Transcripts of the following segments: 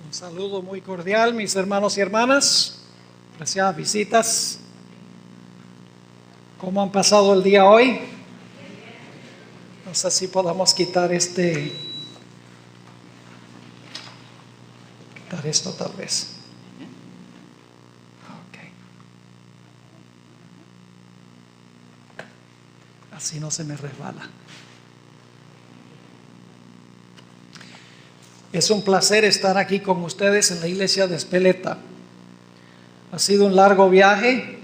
Un saludo muy cordial, mis hermanos y hermanas. Gracias, visitas. ¿Cómo han pasado el día hoy? No sé si podamos quitar quitar esto tal vez. Okay. Así no se me resbala. Es un placer estar aquí con ustedes en la iglesia de Espeleta. Ha sido un largo viaje.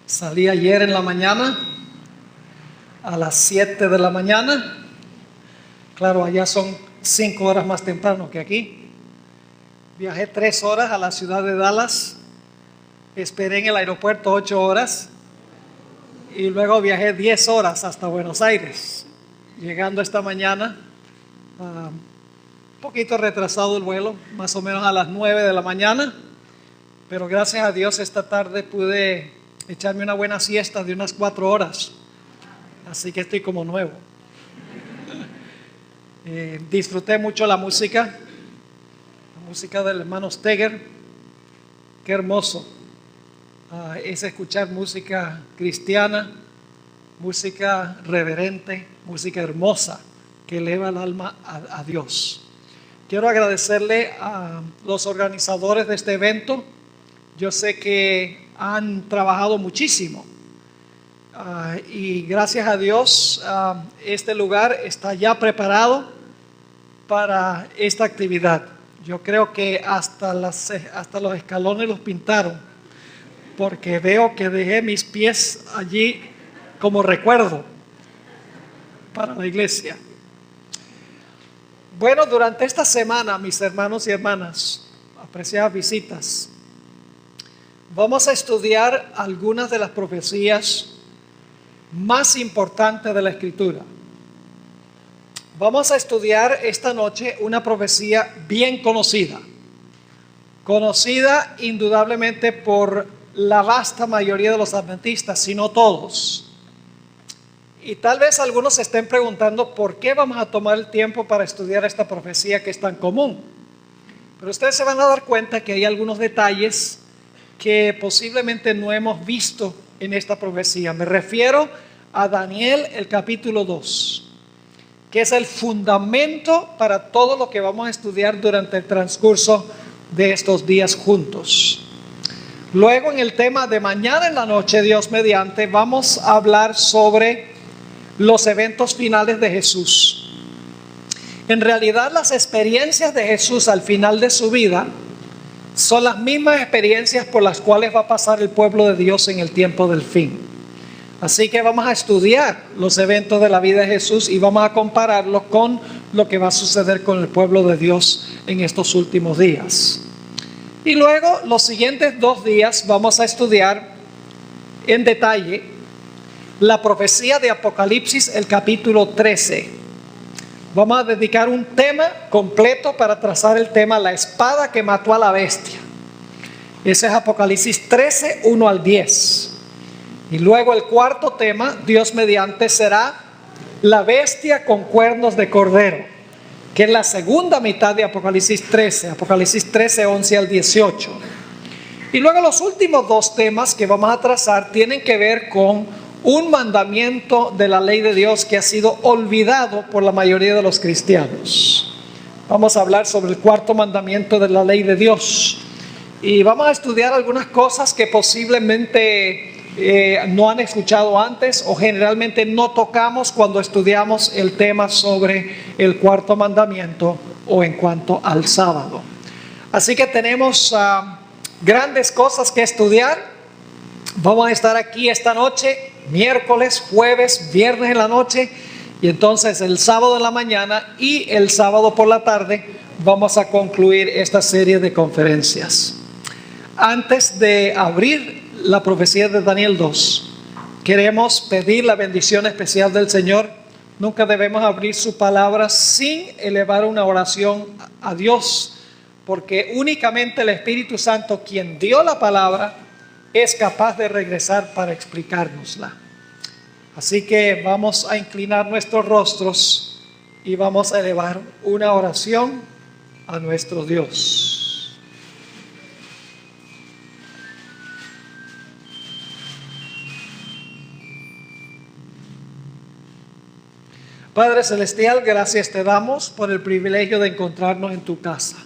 Salí ayer en la mañana, a las 7 de la mañana. Claro, allá son 5 horas más temprano que aquí. Viajé 3 horas a la ciudad de Dallas. Esperé en el aeropuerto 8 horas. Y luego viajé 10 horas hasta Buenos Aires. Llegando esta mañana, un poquito retrasado el vuelo, más o menos a las 9 de la mañana. Pero gracias a Dios esta tarde pude echarme una buena siesta de unas 4 horas. Así que estoy como nuevo. Disfruté mucho la música del hermano Steger. Qué hermoso es escuchar música cristiana, música reverente, música hermosa que eleva el alma a Dios. Quiero agradecerle a los organizadores de este evento. Yo sé que han trabajado muchísimo y gracias a Dios este lugar está ya preparado para esta actividad. Yo creo que hasta los escalones los pintaron, porque veo que dejé mis pies allí como recuerdo para la iglesia. Bueno, durante esta semana, mis hermanos y hermanas, apreciadas visitas, vamos a estudiar algunas de las profecías más importantes de la Escritura. Vamos a estudiar esta noche una profecía bien conocida indudablemente por la vasta mayoría de los adventistas, si no todos. Y tal vez algunos se estén preguntando por qué vamos a tomar el tiempo para estudiar esta profecía que es tan común. Pero ustedes se van a dar cuenta que hay algunos detalles que posiblemente no hemos visto en esta profecía. Me refiero a Daniel, el capítulo 2, que es el fundamento para todo lo que vamos a estudiar durante el transcurso de estos días juntos. Luego, en el tema de mañana en la noche, Dios mediante, vamos a hablar sobre los eventos finales de Jesús. En realidad, las experiencias de Jesús al final de su vida son las mismas experiencias por las cuales va a pasar el pueblo de Dios en el tiempo del fin. Así que vamos a estudiar los eventos de la vida de Jesús y vamos a compararlos con lo que va a suceder con el pueblo de Dios en estos últimos días. Y luego, los siguientes 2 días, vamos a estudiar en detalle la profecía de Apocalipsis, el capítulo 13. Vamos a dedicar un tema completo para trazar el tema, la espada que mató a la bestia. Ese es Apocalipsis 13, 1 al 10. Y luego el cuarto tema, Dios mediante, será la bestia con cuernos de cordero, que es la segunda mitad de Apocalipsis 13, 11 al 18. Y luego los últimos 2 temas que vamos a trazar tienen que ver con un mandamiento de la ley de Dios que ha sido olvidado por la mayoría de los cristianos. Vamos a hablar sobre el cuarto mandamiento de la ley de Dios. Y vamos a estudiar algunas cosas que posiblemente no han escuchado antes o generalmente no tocamos cuando estudiamos el tema sobre el cuarto mandamiento o en cuanto al sábado. Así que tenemos grandes cosas que estudiar. Vamos a estar aquí esta noche, miércoles, jueves, viernes en la noche, y entonces el sábado en la mañana y el sábado por la tarde vamos a concluir esta serie de conferencias. Antes de abrir la profecía de Daniel 2, queremos pedir la bendición especial del Señor. Nunca debemos abrir su palabra sin elevar una oración a Dios, porque únicamente el Espíritu Santo, quien dio la palabra, es capaz de regresar para explicárnosla. Así que vamos a inclinar nuestros rostros y vamos a elevar una oración a nuestro Dios. Padre Celestial, gracias te damos por el privilegio de encontrarnos en tu casa.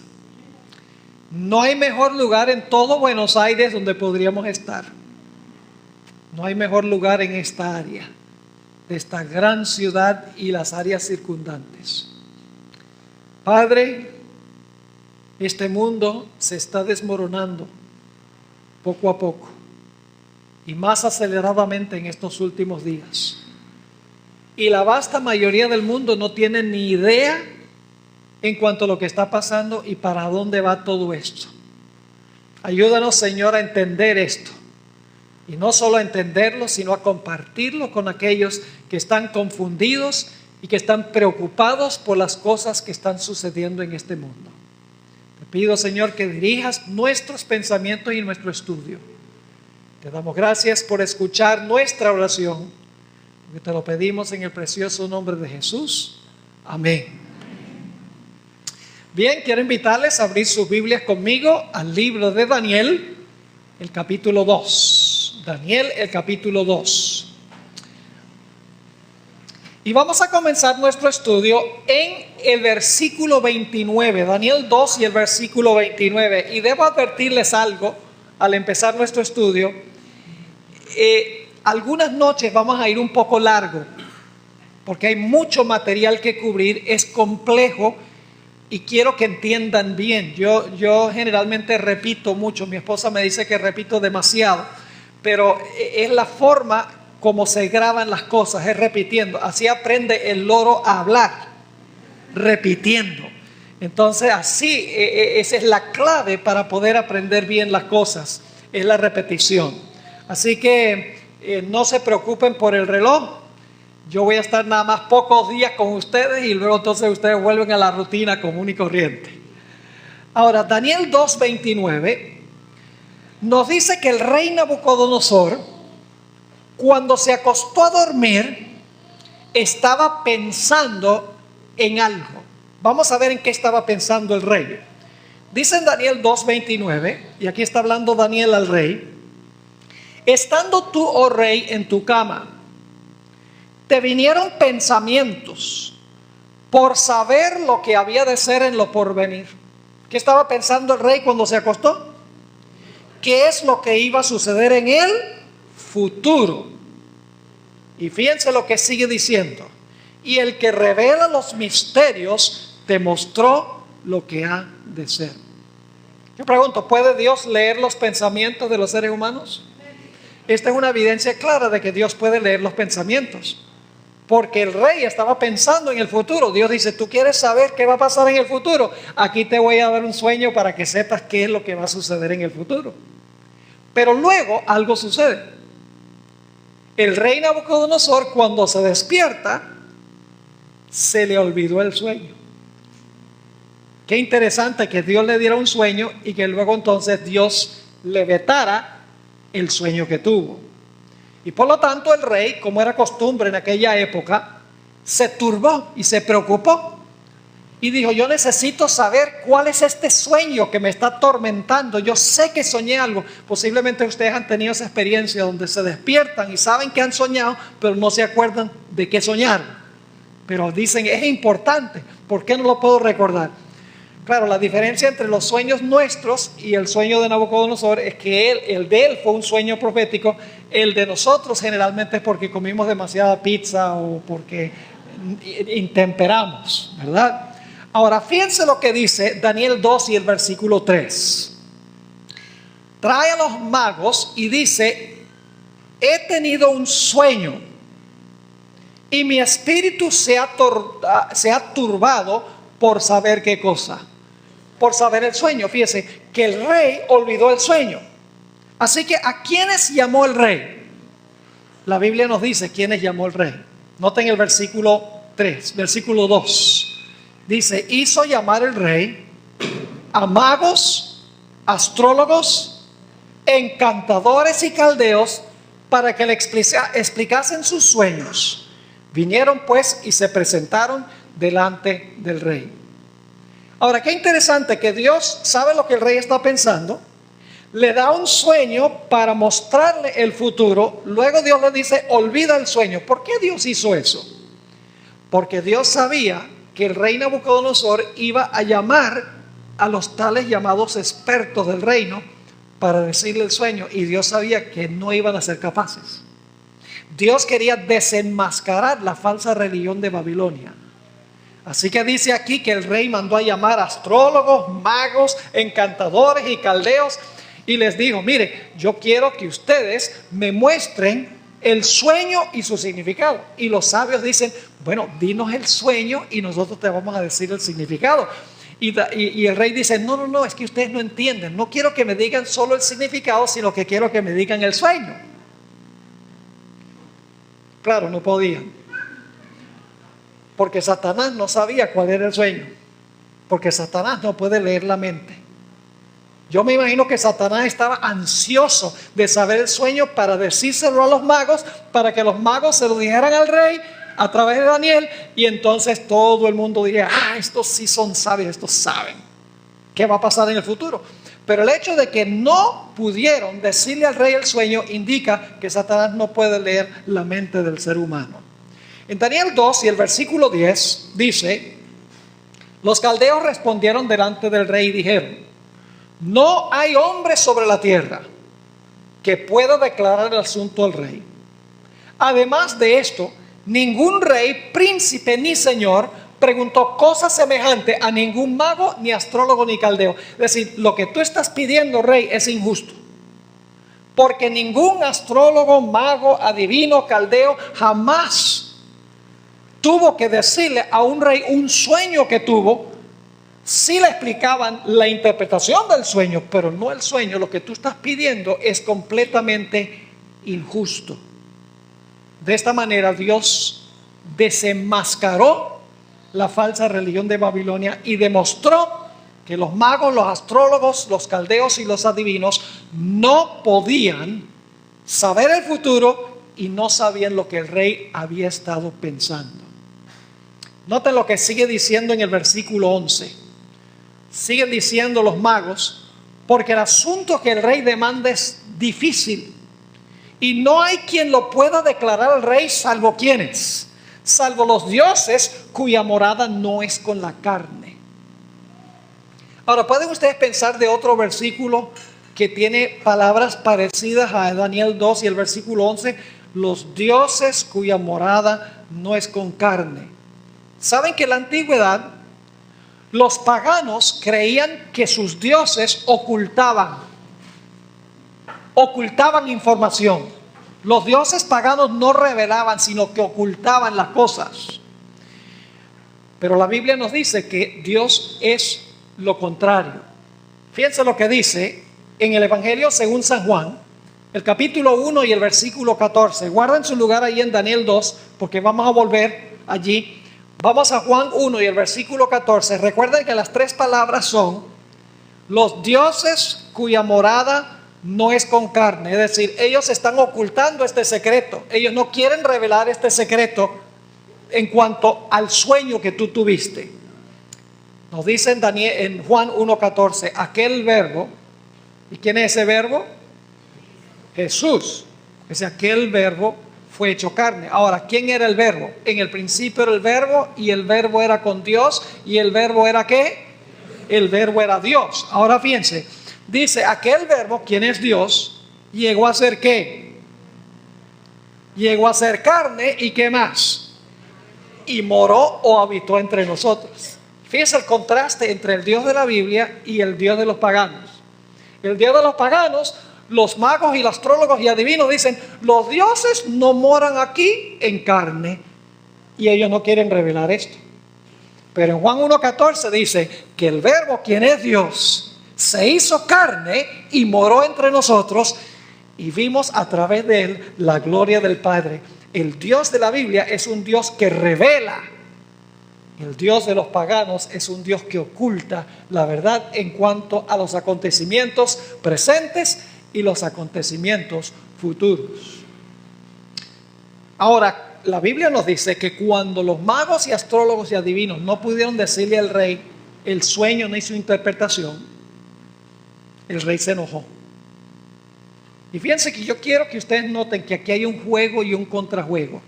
No hay mejor lugar en todo Buenos Aires donde podríamos estar. No hay mejor lugar en esta área, de esta gran ciudad y las áreas circundantes. Padre, este mundo se está desmoronando poco a poco y más aceleradamente en estos últimos días. Y la vasta mayoría del mundo no tiene ni idea en cuanto a lo que está pasando y para dónde va todo esto. Ayúdanos, Señor, a entender esto. Y no solo a entenderlo, sino a compartirlo con aquellos que están confundidos y que están preocupados por las cosas que están sucediendo en este mundo. Te pido, Señor, que dirijas nuestros pensamientos y nuestro estudio. Te damos gracias por escuchar nuestra oración, porque te lo pedimos en el precioso nombre de Jesús. Amén. Bien, quiero invitarles a abrir sus Biblias conmigo al libro de Daniel, el capítulo 2. Daniel, el capítulo 2. Y vamos a comenzar nuestro estudio en el versículo 29. Daniel 2 y el versículo 29. Y debo advertirles algo al empezar nuestro estudio. Algunas noches vamos a ir un poco largo, porque hay mucho material que cubrir, es complejo y quiero que entiendan bien. Yo generalmente repito mucho, mi esposa me dice que repito demasiado, pero es la forma como se graban las cosas, es repitiendo. Así aprende el loro a hablar, repitiendo. Entonces así, esa es la clave para poder aprender bien las cosas, es la repetición. Así que no se preocupen por el reloj. Yo voy a estar nada más pocos días con ustedes y luego entonces ustedes vuelven a la rutina común y corriente. Ahora, Daniel 2:29 nos dice que el rey Nabucodonosor, cuando se acostó a dormir, estaba pensando en algo. Vamos a ver en qué estaba pensando el rey. Dice en Daniel 2:29, y aquí está hablando Daniel al rey: estando tú, oh rey, en tu cama, te vinieron pensamientos por saber lo que había de ser en lo porvenir. ¿Qué estaba pensando el rey cuando se acostó? ¿Qué es lo que iba a suceder en el futuro? Y fíjense lo que sigue diciendo: y el que revela los misterios te mostró lo que ha de ser. Yo pregunto, ¿puede Dios leer los pensamientos de los seres humanos? Esta es una evidencia clara de que Dios puede leer los pensamientos, porque el rey estaba pensando en el futuro. Dios dice: ¿tú quieres saber qué va a pasar en el futuro? Aquí te voy a dar un sueño para que sepas qué es lo que va a suceder en el futuro. Pero luego algo sucede. El rey Nabucodonosor, cuando se despierta, se le olvidó el sueño. Qué interesante que Dios le diera un sueño y que luego entonces Dios le vetara el sueño que tuvo. Y por lo tanto el rey, como era costumbre en aquella época, se turbó y se preocupó y dijo: yo necesito saber cuál es este sueño que me está atormentando. Yo sé que soñé algo. Posiblemente ustedes han tenido esa experiencia donde se despiertan y saben que han soñado, pero no se acuerdan de qué soñaron. Pero dicen: es importante, ¿por qué no lo puedo recordar? Claro, la diferencia entre los sueños nuestros y el sueño de Nabucodonosor es que el de él fue un sueño profético. El de nosotros generalmente es porque comimos demasiada pizza o porque intemperamos, ¿verdad? Ahora, fíjense lo que dice Daniel 2 y el versículo 3. Trae a los magos y dice: he tenido un sueño y mi espíritu se ha turbado por saber qué cosa. Por saber el sueño. Fíjese que el rey olvidó el sueño. Así que ¿a quiénes llamó el rey? La Biblia nos dice quiénes llamó el rey. Noten el versículo 3, versículo 2. Dice: hizo llamar el rey a magos, astrólogos, encantadores y caldeos para que le explicasen sus sueños. Vinieron pues y se presentaron delante del rey. Ahora, qué interesante que Dios sabe lo que el rey está pensando, le da un sueño para mostrarle el futuro, luego Dios le dice, olvida el sueño. ¿Por qué Dios hizo eso? Porque Dios sabía que el rey Nabucodonosor iba a llamar a los tales llamados expertos del reino para decirle el sueño, y Dios sabía que no iban a ser capaces. Dios quería desenmascarar la falsa religión de Babilonia. Así que dice aquí que el rey mandó a llamar astrólogos, magos, encantadores y caldeos y les dijo, mire, yo quiero que ustedes me muestren el sueño y su significado. Y los sabios dicen, bueno, dinos el sueño y nosotros te vamos a decir el significado. Y el rey dice, no, es que ustedes no entienden. No quiero que me digan solo el significado, sino que quiero que me digan el sueño. Claro, no podían. Porque Satanás no sabía cuál era el sueño. Porque Satanás no puede leer la mente. Yo me imagino que Satanás estaba ansioso de saber el sueño para decírselo a los magos, para que los magos se lo dijeran al rey a través de Daniel, y entonces todo el mundo diría, estos sí son sabios, estos saben qué va a pasar en el futuro. Pero el hecho de que no pudieron decirle al rey el sueño indica que Satanás no puede leer la mente del ser humano. En Daniel 2 y el versículo 10 dice, los caldeos respondieron delante del rey y dijeron, no hay hombre sobre la tierra que pueda declarar el asunto al rey. Además de esto, ningún rey, príncipe ni señor preguntó cosa semejante a ningún mago, ni astrólogo, ni caldeo. Es decir, lo que tú estás pidiendo, rey, es injusto. Porque ningún astrólogo, mago, adivino, caldeo jamás tuvo que decirle a un rey un sueño que tuvo. Sí le explicaban la interpretación del sueño, pero no el sueño. Lo que tú estás pidiendo es completamente injusto. De esta manera Dios desenmascaró la falsa religión de Babilonia y demostró que los magos, los astrólogos, los caldeos y los adivinos no podían saber el futuro y no sabían lo que el rey había estado pensando. Noten lo que sigue diciendo en el versículo 11. Siguen diciendo los magos, porque el asunto que el rey demanda es difícil y no hay quien lo pueda declarar al rey salvo quienes, salvo los dioses cuya morada no es con la carne. Ahora, ¿pueden ustedes pensar de otro versículo que tiene palabras parecidas a Daniel 2 y el versículo 11? Los dioses cuya morada no es con carne. ¿Saben que en la antigüedad los paganos creían que sus dioses ocultaban información? Los dioses paganos no revelaban, sino que ocultaban las cosas. Pero la Biblia nos dice que Dios es lo contrario. Fíjense lo que dice en el Evangelio según San Juan, el capítulo 1 y el versículo 14. Guarden su lugar ahí en Daniel 2, porque vamos a volver allí. Vamos a Juan 1 y el versículo 14. Recuerden que las tres palabras son los dioses cuya morada no es con carne. Es decir, ellos están ocultando este secreto. Ellos no quieren revelar este secreto en cuanto al sueño que tú tuviste. Nos dice en Juan 1:14, aquel verbo. ¿Y quién es ese verbo? Jesús. Es aquel verbo fue hecho carne. Ahora, ¿quién era el verbo? En el principio era el verbo y el verbo era con Dios. ¿Y el verbo era qué? El verbo era Dios. Ahora fíjense, dice aquel verbo, ¿quién es Dios? Llegó a ser ¿qué? Llegó a ser carne y ¿qué más? Y moró o habitó entre nosotros. Fíjense el contraste entre el Dios de la Biblia y el Dios de los paganos. El Dios de los paganos, los magos y los astrólogos y adivinos dicen, los dioses no moran aquí en carne, y ellos no quieren revelar esto. Pero en Juan 1:14 dice que el verbo, quien es Dios, se hizo carne y moró entre nosotros, y vimos a través de él la gloria del Padre. El Dios de la Biblia es un Dios que revela. El Dios de los paganos es un Dios que oculta la verdad en cuanto a los acontecimientos presentes y los acontecimientos futuros. Ahora, la Biblia nos dice que cuando los magos y astrólogos y adivinos no pudieron decirle al rey el sueño ni su interpretación, el rey se enojó. Y fíjense que yo quiero que ustedes noten que aquí hay un juego y un contrajuego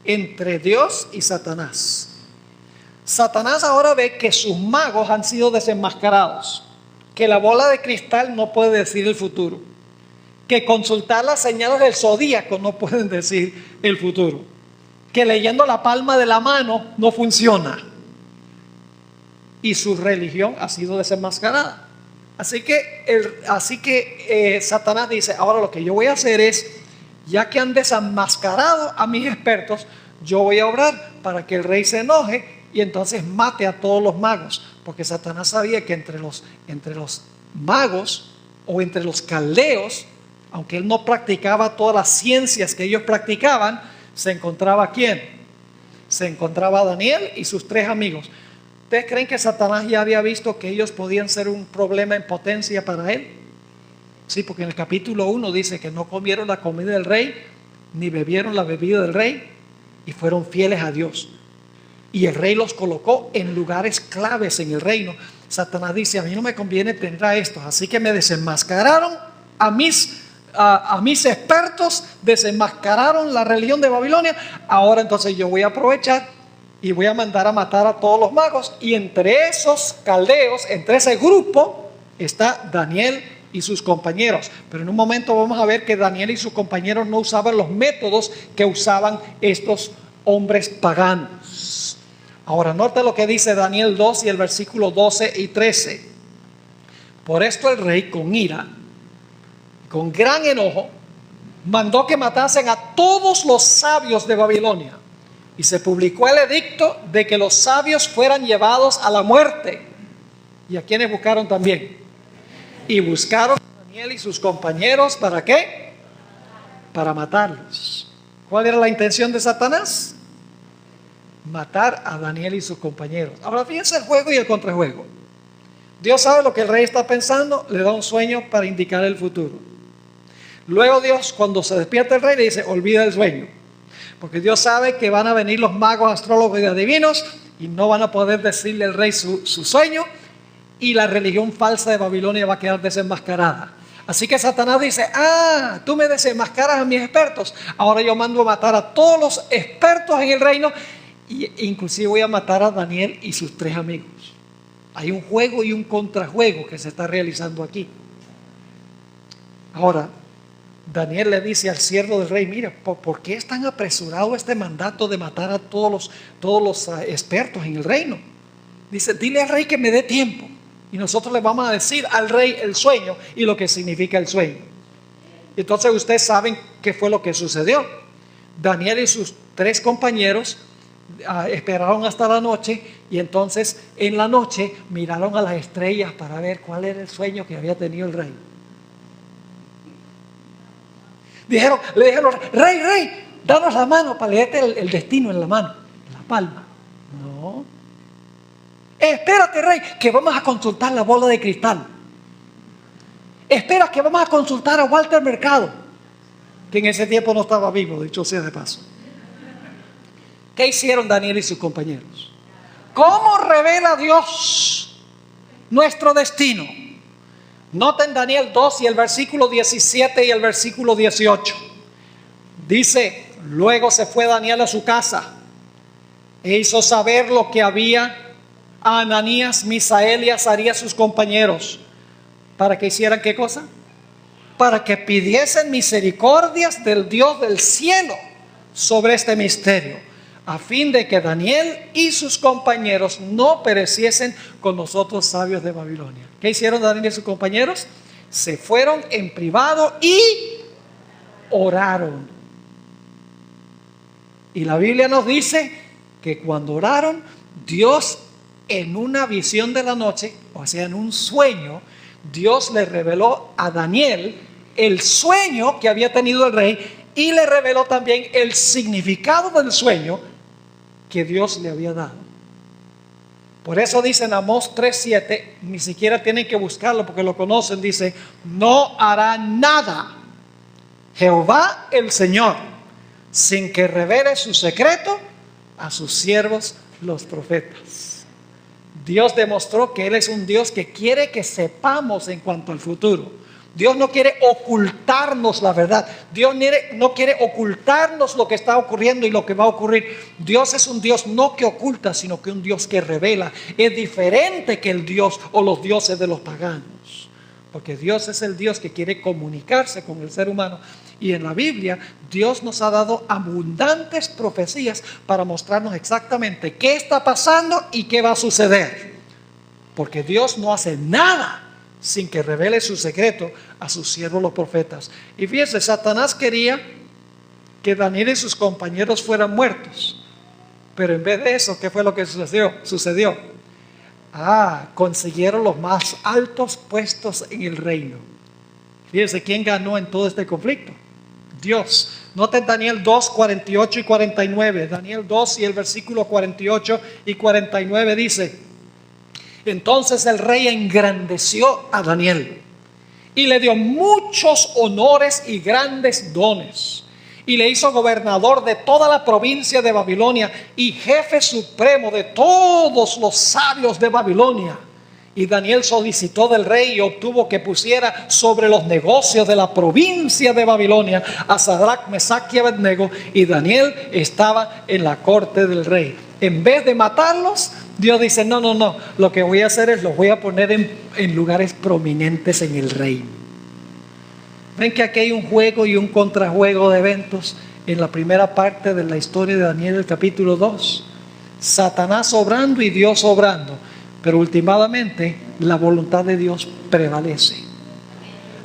entre Dios y Satanás. Satanás ahora ve que sus magos han sido desenmascarados, que la bola de cristal no puede decir el futuro, que consultar las señales del zodíaco no pueden decir el futuro, que leyendo la palma de la mano no funciona, y su religión ha sido desenmascarada. Así que Satanás dice, ahora lo que yo voy a hacer es, ya que han desenmascarado a mis expertos, yo voy a obrar para que el rey se enoje y entonces mate a todos los magos, porque Satanás sabía que entre los magos o entre los caldeos, aunque él no practicaba todas las ciencias que ellos practicaban, se encontraba ¿quién? Se encontraba Daniel y sus 3 amigos. ¿Ustedes creen que Satanás ya había visto que ellos podían ser un problema en potencia para él? Sí, porque en el capítulo 1 dice que no comieron la comida del rey, ni bebieron la bebida del rey, y fueron fieles a Dios. Y el rey los colocó en lugares claves en el reino. Satanás dice, a mí no me conviene tener a estos, así que me desenmascararon a mis expertos, desenmascararon la religión de Babilonia. Ahora entonces yo voy a aprovechar y voy a mandar a matar a todos los magos. Y entre esos caldeos, entre ese grupo, está Daniel y sus compañeros. Pero en un momento vamos a ver que Daniel y sus compañeros no usaban los métodos que usaban estos hombres paganos. Ahora note lo que dice Daniel 2 y el versículo 12 y 13. Por esto el rey, con ira, con gran enojo, mandó que matasen a todos los sabios de Babilonia. Y se publicó el edicto de que los sabios fueran llevados a la muerte. ¿Y a quienes buscaron también? Y buscaron a Daniel y sus compañeros, ¿para qué? Para matarlos. ¿Cuál era la intención de Satanás? Matar a Daniel y sus compañeros. Ahora fíjense el juego y el contrajuego. Dios sabe lo que el rey está pensando, le da un sueño para indicar el futuro. Luego Dios, cuando se despierta el rey, le dice, olvida el sueño. Porque Dios sabe que van a venir los magos, astrólogos y adivinos y no van a poder decirle al rey su sueño, y la religión falsa de Babilonia va a quedar desenmascarada. Así que Satanás dice, tú me desenmascaras a mis expertos, ahora yo mando a matar a todos los expertos en el reino, e inclusive voy a matar a Daniel y sus 3 amigos. Hay un juego y un contrajuego que se está realizando aquí. Ahora Daniel le dice al siervo del rey, mira, ¿por qué es tan apresurado este mandato de matar a todos los expertos en el reino? Dice, dile al rey que me dé tiempo y nosotros le vamos a decir al rey el sueño y lo que significa el sueño. Entonces ustedes saben qué fue lo que sucedió. Daniel y sus 3 compañeros esperaron hasta la noche, y entonces en la noche miraron a las estrellas para ver cuál era el sueño que había tenido el rey. Le dijeron, rey, danos la mano para leerte el destino en la mano, en la palma. No. Espérate, rey, que vamos a consultar la bola de cristal. Espera, que vamos a consultar a Walter Mercado, que en ese tiempo no estaba vivo, dicho sea de paso. ¿Qué hicieron Daniel y sus compañeros? ¿Cómo revela Dios nuestro destino? Noten Daniel 2 y el versículo 17 y el versículo 18. Dice, luego se fue Daniel a su casa e hizo saber lo que había a Ananías, Misael y Azarías, sus compañeros, para que hicieran ¿qué cosa? Para que pidiesen misericordias del Dios del cielo sobre este misterio, a fin de que Daniel y sus compañeros no pereciesen con los otros sabios de Babilonia. ¿Qué hicieron Daniel y sus compañeros? Se fueron en privado y oraron. Y la Biblia nos dice que cuando oraron, Dios, en una visión de la noche, o sea, en un sueño, Dios le reveló a Daniel el sueño que había tenido el rey, y le reveló también el significado del sueño que Dios le había dado. Por eso dice en Amós 3:7, ni siquiera tienen que buscarlo porque lo conocen, dice, no hará nada Jehová el Señor sin que revele su secreto a sus siervos los profetas. Dios demostró que Él es un Dios que quiere que sepamos en cuanto al futuro. Dios no quiere ocultarnos la verdad. Dios no quiere ocultarnos lo que está ocurriendo y lo que va a ocurrir. Dios es un Dios no que oculta, sino que un Dios que revela. Es diferente que el Dios o los dioses de los paganos. Porque Dios es el Dios que quiere comunicarse con el ser humano. Y en la Biblia, Dios nos ha dado abundantes profecías para mostrarnos exactamente qué está pasando y qué va a suceder. Porque Dios no hace nada sin que revele su secreto a sus siervos los profetas. Y fíjense, Satanás quería que Daniel y sus compañeros fueran muertos. Pero en vez de eso, ¿qué fue lo que sucedió? Consiguieron los más altos puestos en el reino. Fíjense, ¿quién ganó en todo este conflicto? Dios. Noten Daniel 2, 48 y 49. Daniel 2 y el versículo 48 y 49 dice: entonces el rey engrandeció a Daniel y le dio muchos honores y grandes dones, y le hizo gobernador de toda la provincia de Babilonia y jefe supremo de todos los sabios de Babilonia. Y Daniel solicitó del rey y obtuvo que pusiera sobre los negocios de la provincia de Babilonia a Sadrach, Mesach y Abednego, y Daniel estaba en la corte del rey. En vez de matarlos, Dios dice: no, lo que voy a hacer es los voy a poner en lugares prominentes en el reino. Ven que aquí hay un juego y un contrajuego de eventos en la primera parte de la historia de Daniel, el capítulo 2. Satanás obrando y Dios obrando, pero últimamente la voluntad de Dios prevalece.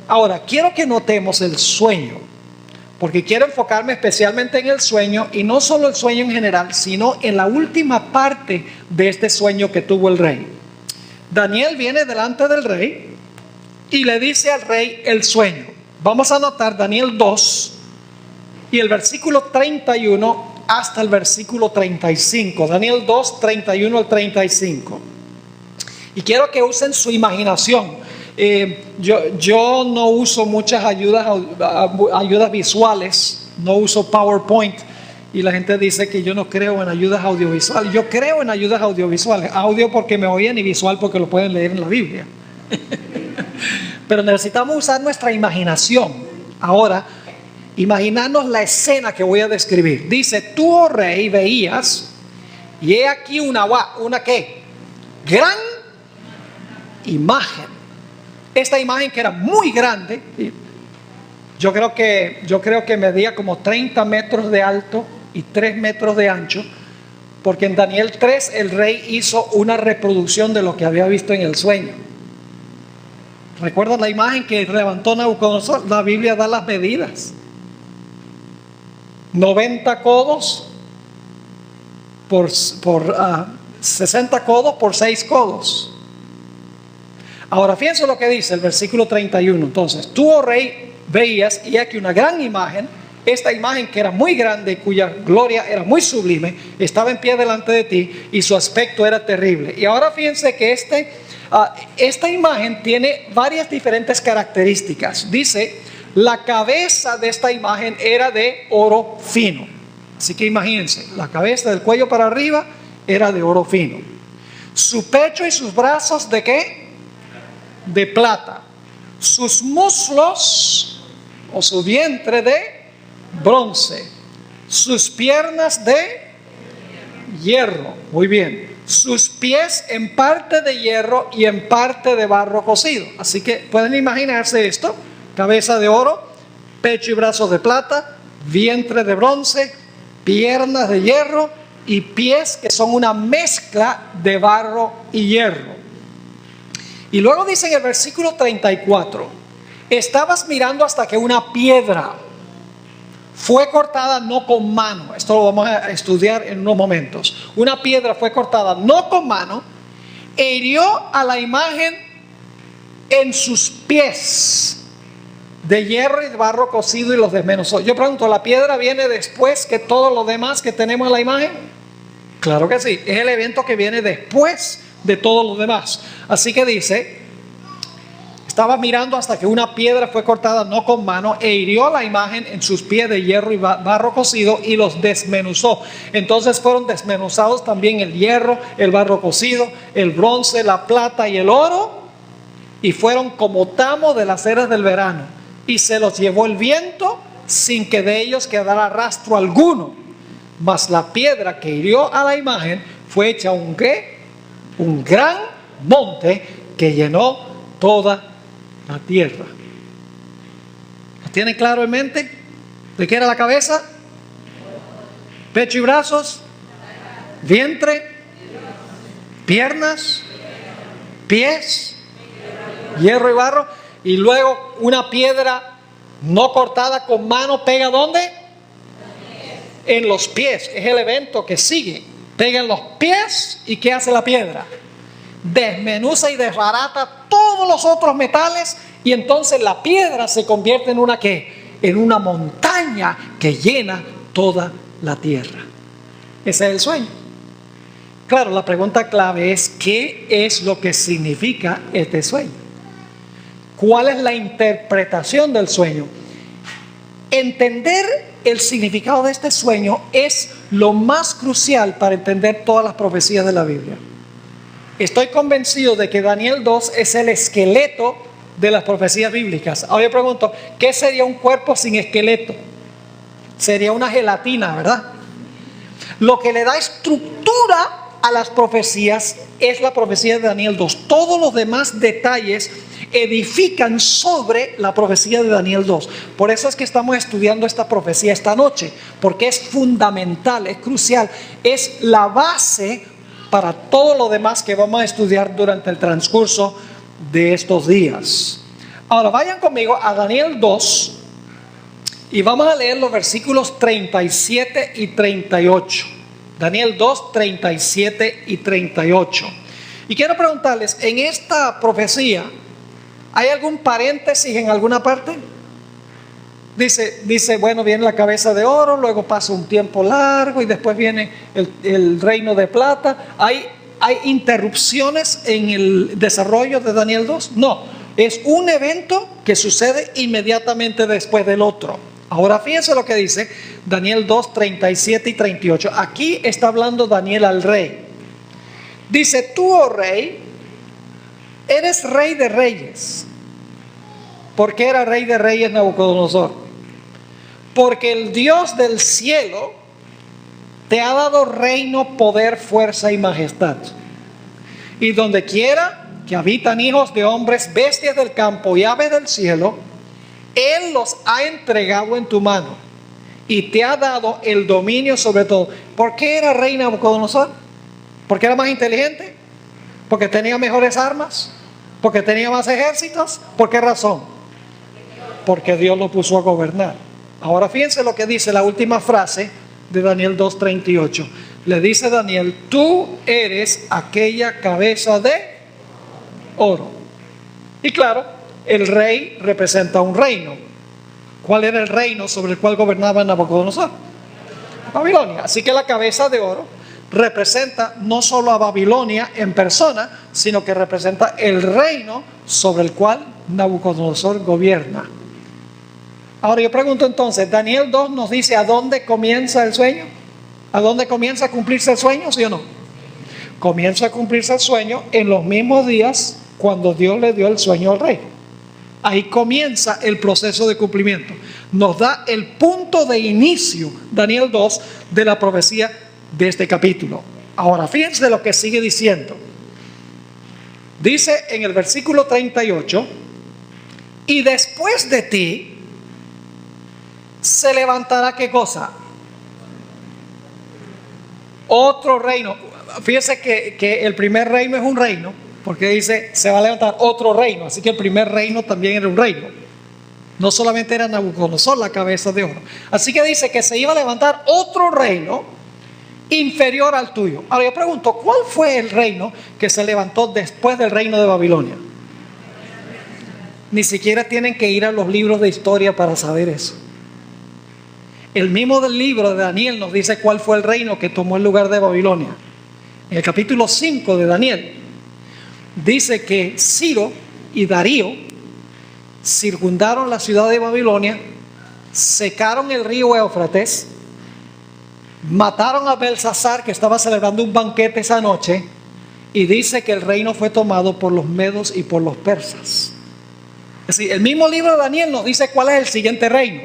Ahora, quiero que notemos el sueño, porque quiero enfocarme especialmente en el sueño, y no solo el sueño en general, sino en la última parte de este sueño que tuvo el rey. Daniel viene delante del rey y le dice al rey el sueño. Vamos a anotar Daniel 2 y el versículo 31 hasta el versículo 35. Daniel 2, 31 al 35. Y quiero que usen su imaginación. Yo no uso muchas ayudas visuales, no uso PowerPoint, y la gente dice que yo no creo en ayudas audiovisuales. Yo creo en ayudas audiovisuales, audio porque me oyen y visual porque lo pueden leer en la Biblia. Pero necesitamos usar nuestra imaginación. Ahora, imaginarnos la escena que voy a describir. Dice: tú, oh rey, veías, y he aquí una ¿qué? Gran imagen. Esta imagen, que era muy grande, yo creo que medía como 30 metros de alto y 3 metros de ancho, porque en Daniel 3 el rey hizo una reproducción de lo que había visto en el sueño. ¿Recuerdan la imagen que levantó Nabucodonosor? La Biblia da las medidas: 90 codos por 60 codos por 6 codos. Ahora fíjense lo que dice el versículo 31. Entonces, tú, oh rey, veías, y aquí una gran imagen. Esta imagen, que era muy grande, cuya gloria era muy sublime, estaba en pie delante de ti, y su aspecto era terrible. Y ahora fíjense que esta imagen tiene varias diferentes características. Dice: la cabeza de esta imagen era de oro fino. Así que imagínense, la cabeza del cuello para arriba era de oro fino. Su pecho y sus brazos, ¿de qué? De plata. Sus muslos o su vientre de bronce. Sus piernas de hierro. Muy bien. Sus pies en parte de hierro y en parte de barro cocido. Así que pueden imaginarse esto: cabeza de oro, pecho y brazos de plata, vientre de bronce, piernas de hierro y pies que son una mezcla de barro y hierro. Y luego dice en el versículo 34: estabas mirando hasta que una piedra fue cortada no con mano. Esto lo vamos a estudiar en unos momentos. Una piedra fue cortada no con mano e hirió a la imagen en sus pies, de hierro y de barro cocido, y los desmenuzó. Yo pregunto, ¿la piedra viene después que todo lo demás que tenemos en la imagen? Claro que sí, es el evento que viene después de todo lo demás. Así que dice: Estaba mirando hasta que una piedra fue cortada no con mano e hirió la imagen en sus pies de hierro y barro cocido y los desmenuzó. Entonces fueron desmenuzados también el hierro, el barro cocido, el bronce, la plata y el oro, y fueron como tamo de las eras del verano, y se los llevó el viento sin que de ellos quedara rastro alguno. Mas la piedra que hirió a la imagen fue hecha un gran monte que llenó toda la tierra. ¿Lo tienen claro en mente? ¿De qué era la cabeza? Pecho y brazos, vientre, piernas, pies, hierro y barro, y luego una piedra no cortada con mano pega ¿dónde? En los pies. Es el evento que sigue. Pega en los pies, y ¿qué hace la piedra? Desmenuza y desbarata todos los otros metales, y entonces la piedra se convierte en una ¿qué? En una montaña que llena toda la tierra. Ese es el sueño. Claro, la pregunta clave es: ¿qué es lo que significa este sueño? ¿Cuál es la interpretación del sueño? Entender el significado de este sueño es lo más crucial para entender todas las profecías de la Biblia. Estoy convencido de que Daniel 2 es el esqueleto de las profecías bíblicas. Ahora yo pregunto, ¿qué sería un cuerpo sin esqueleto? Sería una gelatina, ¿verdad? Lo que le da estructura a las profecías es la profecía de Daniel 2. Todos los demás detalles edifican sobre la profecía de Daniel 2. Por eso es que estamos estudiando esta profecía esta noche, porque es fundamental, es crucial, es la base para todo lo demás que vamos a estudiar durante el transcurso de estos días. Ahora vayan conmigo a Daniel 2 y vamos a leer los versículos 37 y 38. Daniel 2, 37 y 38. Y quiero preguntarles, en esta profecía, ¿hay algún paréntesis en alguna parte? Dice, bueno, viene la cabeza de oro, luego pasa un tiempo largo y después viene el reino de plata. ¿Hay interrupciones en el desarrollo de Daniel 2? No, es un evento que sucede inmediatamente después del otro. Ahora fíjense lo que dice Daniel 2, 37 y 38. Aquí está hablando Daniel al rey. Dice: tú, oh rey, eres rey de reyes. ¿Por qué era rey de reyes Nabucodonosor? Porque el Dios del cielo te ha dado reino, poder, fuerza y majestad. Y donde quiera que habitan hijos de hombres, bestias del campo y aves del cielo, Él los ha entregado en tu mano y te ha dado el dominio sobre todo. ¿Por qué era rey Nabucodonosor? ¿Porque era más inteligente? ¿Porque tenía mejores armas? ¿Porque tenía más ejércitos? ¿Por qué razón? Porque Dios lo puso a gobernar. Ahora fíjense lo que dice la última frase de Daniel 2:38. Le dice Daniel: tú eres aquella cabeza de oro. Y claro, el rey representa un reino. ¿Cuál era el reino sobre el cual gobernaba Nabucodonosor? Babilonia. Así que la cabeza de oro representa no solo a Babilonia en persona, sino que representa el reino sobre el cual Nabucodonosor gobierna. Ahora yo pregunto entonces, Daniel 2 nos dice a dónde comienza el sueño. ¿A dónde comienza a cumplirse el sueño, sí o no? Comienza a cumplirse el sueño en los mismos días cuando Dios le dio el sueño al rey. Ahí comienza el proceso de cumplimiento. Nos da el punto de inicio, Daniel 2, de la profecía de este capítulo. Ahora fíjense lo que sigue diciendo. Dice en el versículo 38: y después de ti se levantará ¿qué cosa? Otro reino. Fíjense que el primer reino es un reino, porque dice se va a levantar otro reino. Así que el primer reino también era un reino. No solamente era Nabucodonosor la cabeza de oro. Así que dice que se iba a levantar otro reino inferior al tuyo. Ahora yo pregunto, ¿cuál fue el reino que se levantó después del reino de Babilonia? Ni siquiera tienen que ir a los libros de historia para saber eso. El mismo del libro de Daniel nos dice cuál fue el reino que tomó el lugar de Babilonia. En el capítulo 5 de Daniel dice que Ciro y Darío circundaron la ciudad de Babilonia, secaron el río Éufrates, mataron a Belsasar, que estaba celebrando un banquete esa noche, y dice que el reino fue tomado por los medos y por los persas. Es decir, el mismo libro de Daniel nos dice cuál es el siguiente reino.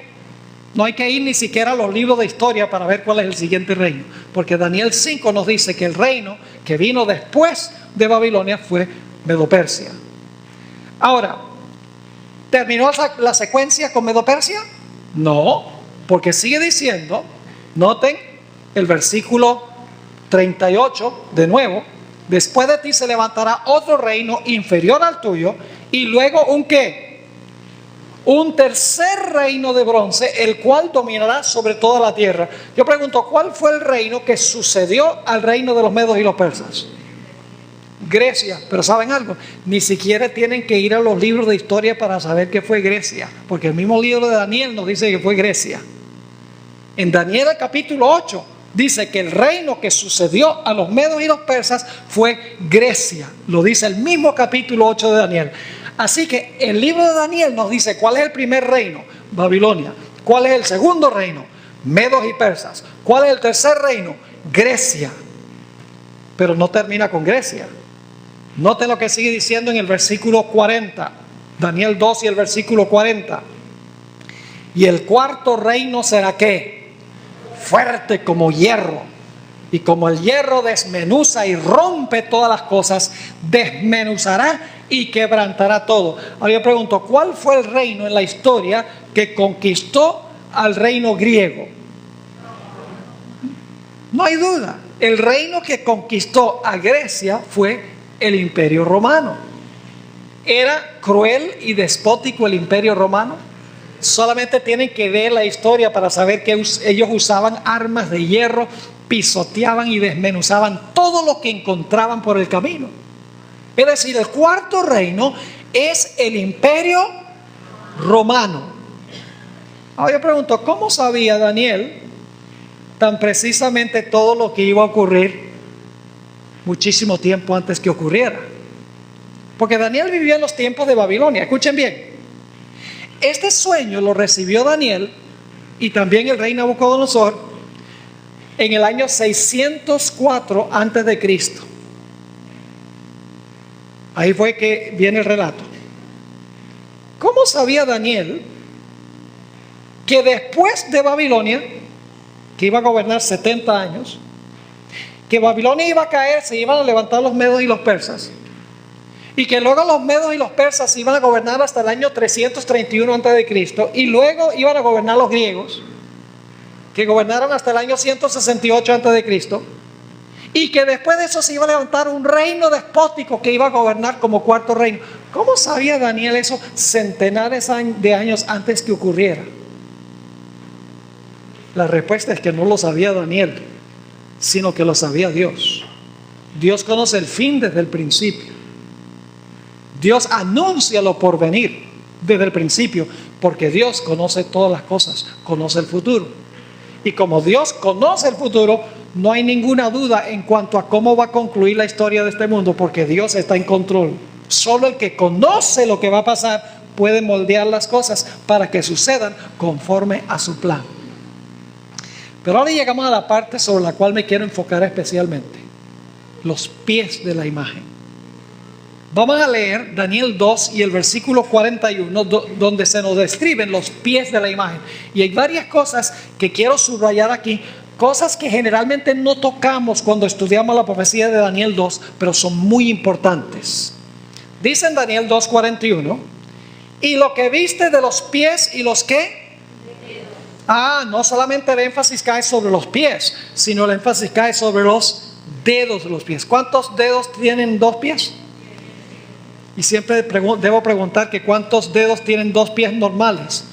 No hay que ir ni siquiera a los libros de historia para ver cuál es el siguiente reino, porque Daniel 5 nos dice que el reino que vino después de Babilonia fue Medo-Persia. Ahora, ¿terminó la secuencia con Medo-Persia? No, porque sigue diciendo, noten el versículo 38 de nuevo: después de ti se levantará otro reino inferior al tuyo, y luego ¿un qué? Un tercer reino de bronce, el cual dominará sobre toda la tierra. Yo pregunto, ¿cuál fue el reino que sucedió al reino de los medos y los persas? Grecia. Pero ¿saben algo? Ni siquiera tienen que ir a los libros de historia para saber que fue Grecia, porque el mismo libro de Daniel nos dice que fue Grecia. En Daniel capítulo 8 dice que el reino que sucedió a los medos y los persas fue Grecia. Lo dice el mismo capítulo 8 de Daniel. Así que el libro de Daniel nos dice cuál es el primer reino, Babilonia. ¿Cuál es el segundo reino? Medos y persas. ¿Cuál es el tercer reino? Grecia. Pero no termina con Grecia. Noten lo que sigue diciendo en el versículo 40. Daniel 2 y el versículo 40. Y el cuarto reino será ¿qué? Fuerte como hierro. Y como el hierro desmenuza y rompe todas las cosas, desmenuzará y quebrantará todo. Ahora yo pregunto, ¿cuál fue el reino en la historia que conquistó al reino griego? No hay duda. El reino que conquistó a Grecia fue el Imperio Romano. ¿Era cruel y despótico el Imperio Romano? Solamente tienen que ver la historia para saber que ellos usaban armas de hierro, pisoteaban y desmenuzaban todo lo que encontraban por el camino. Es decir, el cuarto reino es el Imperio Romano. Ahora yo pregunto, ¿cómo sabía Daniel tan precisamente todo lo que iba a ocurrir muchísimo tiempo antes que ocurriera? Porque Daniel vivió en los tiempos de Babilonia. Escuchen bien. Este sueño lo recibió Daniel y también el rey Nabucodonosor en el año 604 antes de Cristo. Ahí fue que viene el relato. ¿Cómo sabía Daniel que después de Babilonia, que iba a gobernar 70 años, que Babilonia iba a caer, se iban a levantar los medos y los persas, y que luego los medos y los persas iban a gobernar hasta el año 331 antes de Cristo, y luego iban a gobernar los griegos, que gobernaron hasta el año 168 antes de Cristo, y que después de eso se iba a levantar un reino despótico que iba a gobernar como cuarto reino? ¿Cómo sabía Daniel eso centenares de años antes que ocurriera? La respuesta es que no lo sabía Daniel, sino que lo sabía Dios. Dios conoce el fin desde el principio. Dios anuncia lo por venir desde el principio, porque Dios conoce todas las cosas, conoce el futuro. Y como Dios conoce el futuro, no hay ninguna duda en cuanto a cómo va a concluir la historia de este mundo, porque Dios está en control. Solo el que conoce lo que va a pasar puede moldear las cosas para que sucedan conforme a su plan. Pero ahora llegamos a la parte sobre la cual me quiero enfocar especialmente: los pies de la imagen. Vamos a leer Daniel 2 y el versículo 41, donde se nos describen los pies de la imagen. Y hay varias cosas que quiero subrayar aquí, cosas que generalmente no tocamos cuando estudiamos la profecía de Daniel 2, pero son muy importantes. Dice en Daniel 2:41, y lo que viste de los pies y los ¿qué? No solamente el énfasis cae sobre los pies, sino el énfasis cae sobre los dedos de los pies. ¿Cuántos dedos tienen dos pies? Y siempre debo preguntar que ¿cuántos dedos tienen dos pies normales?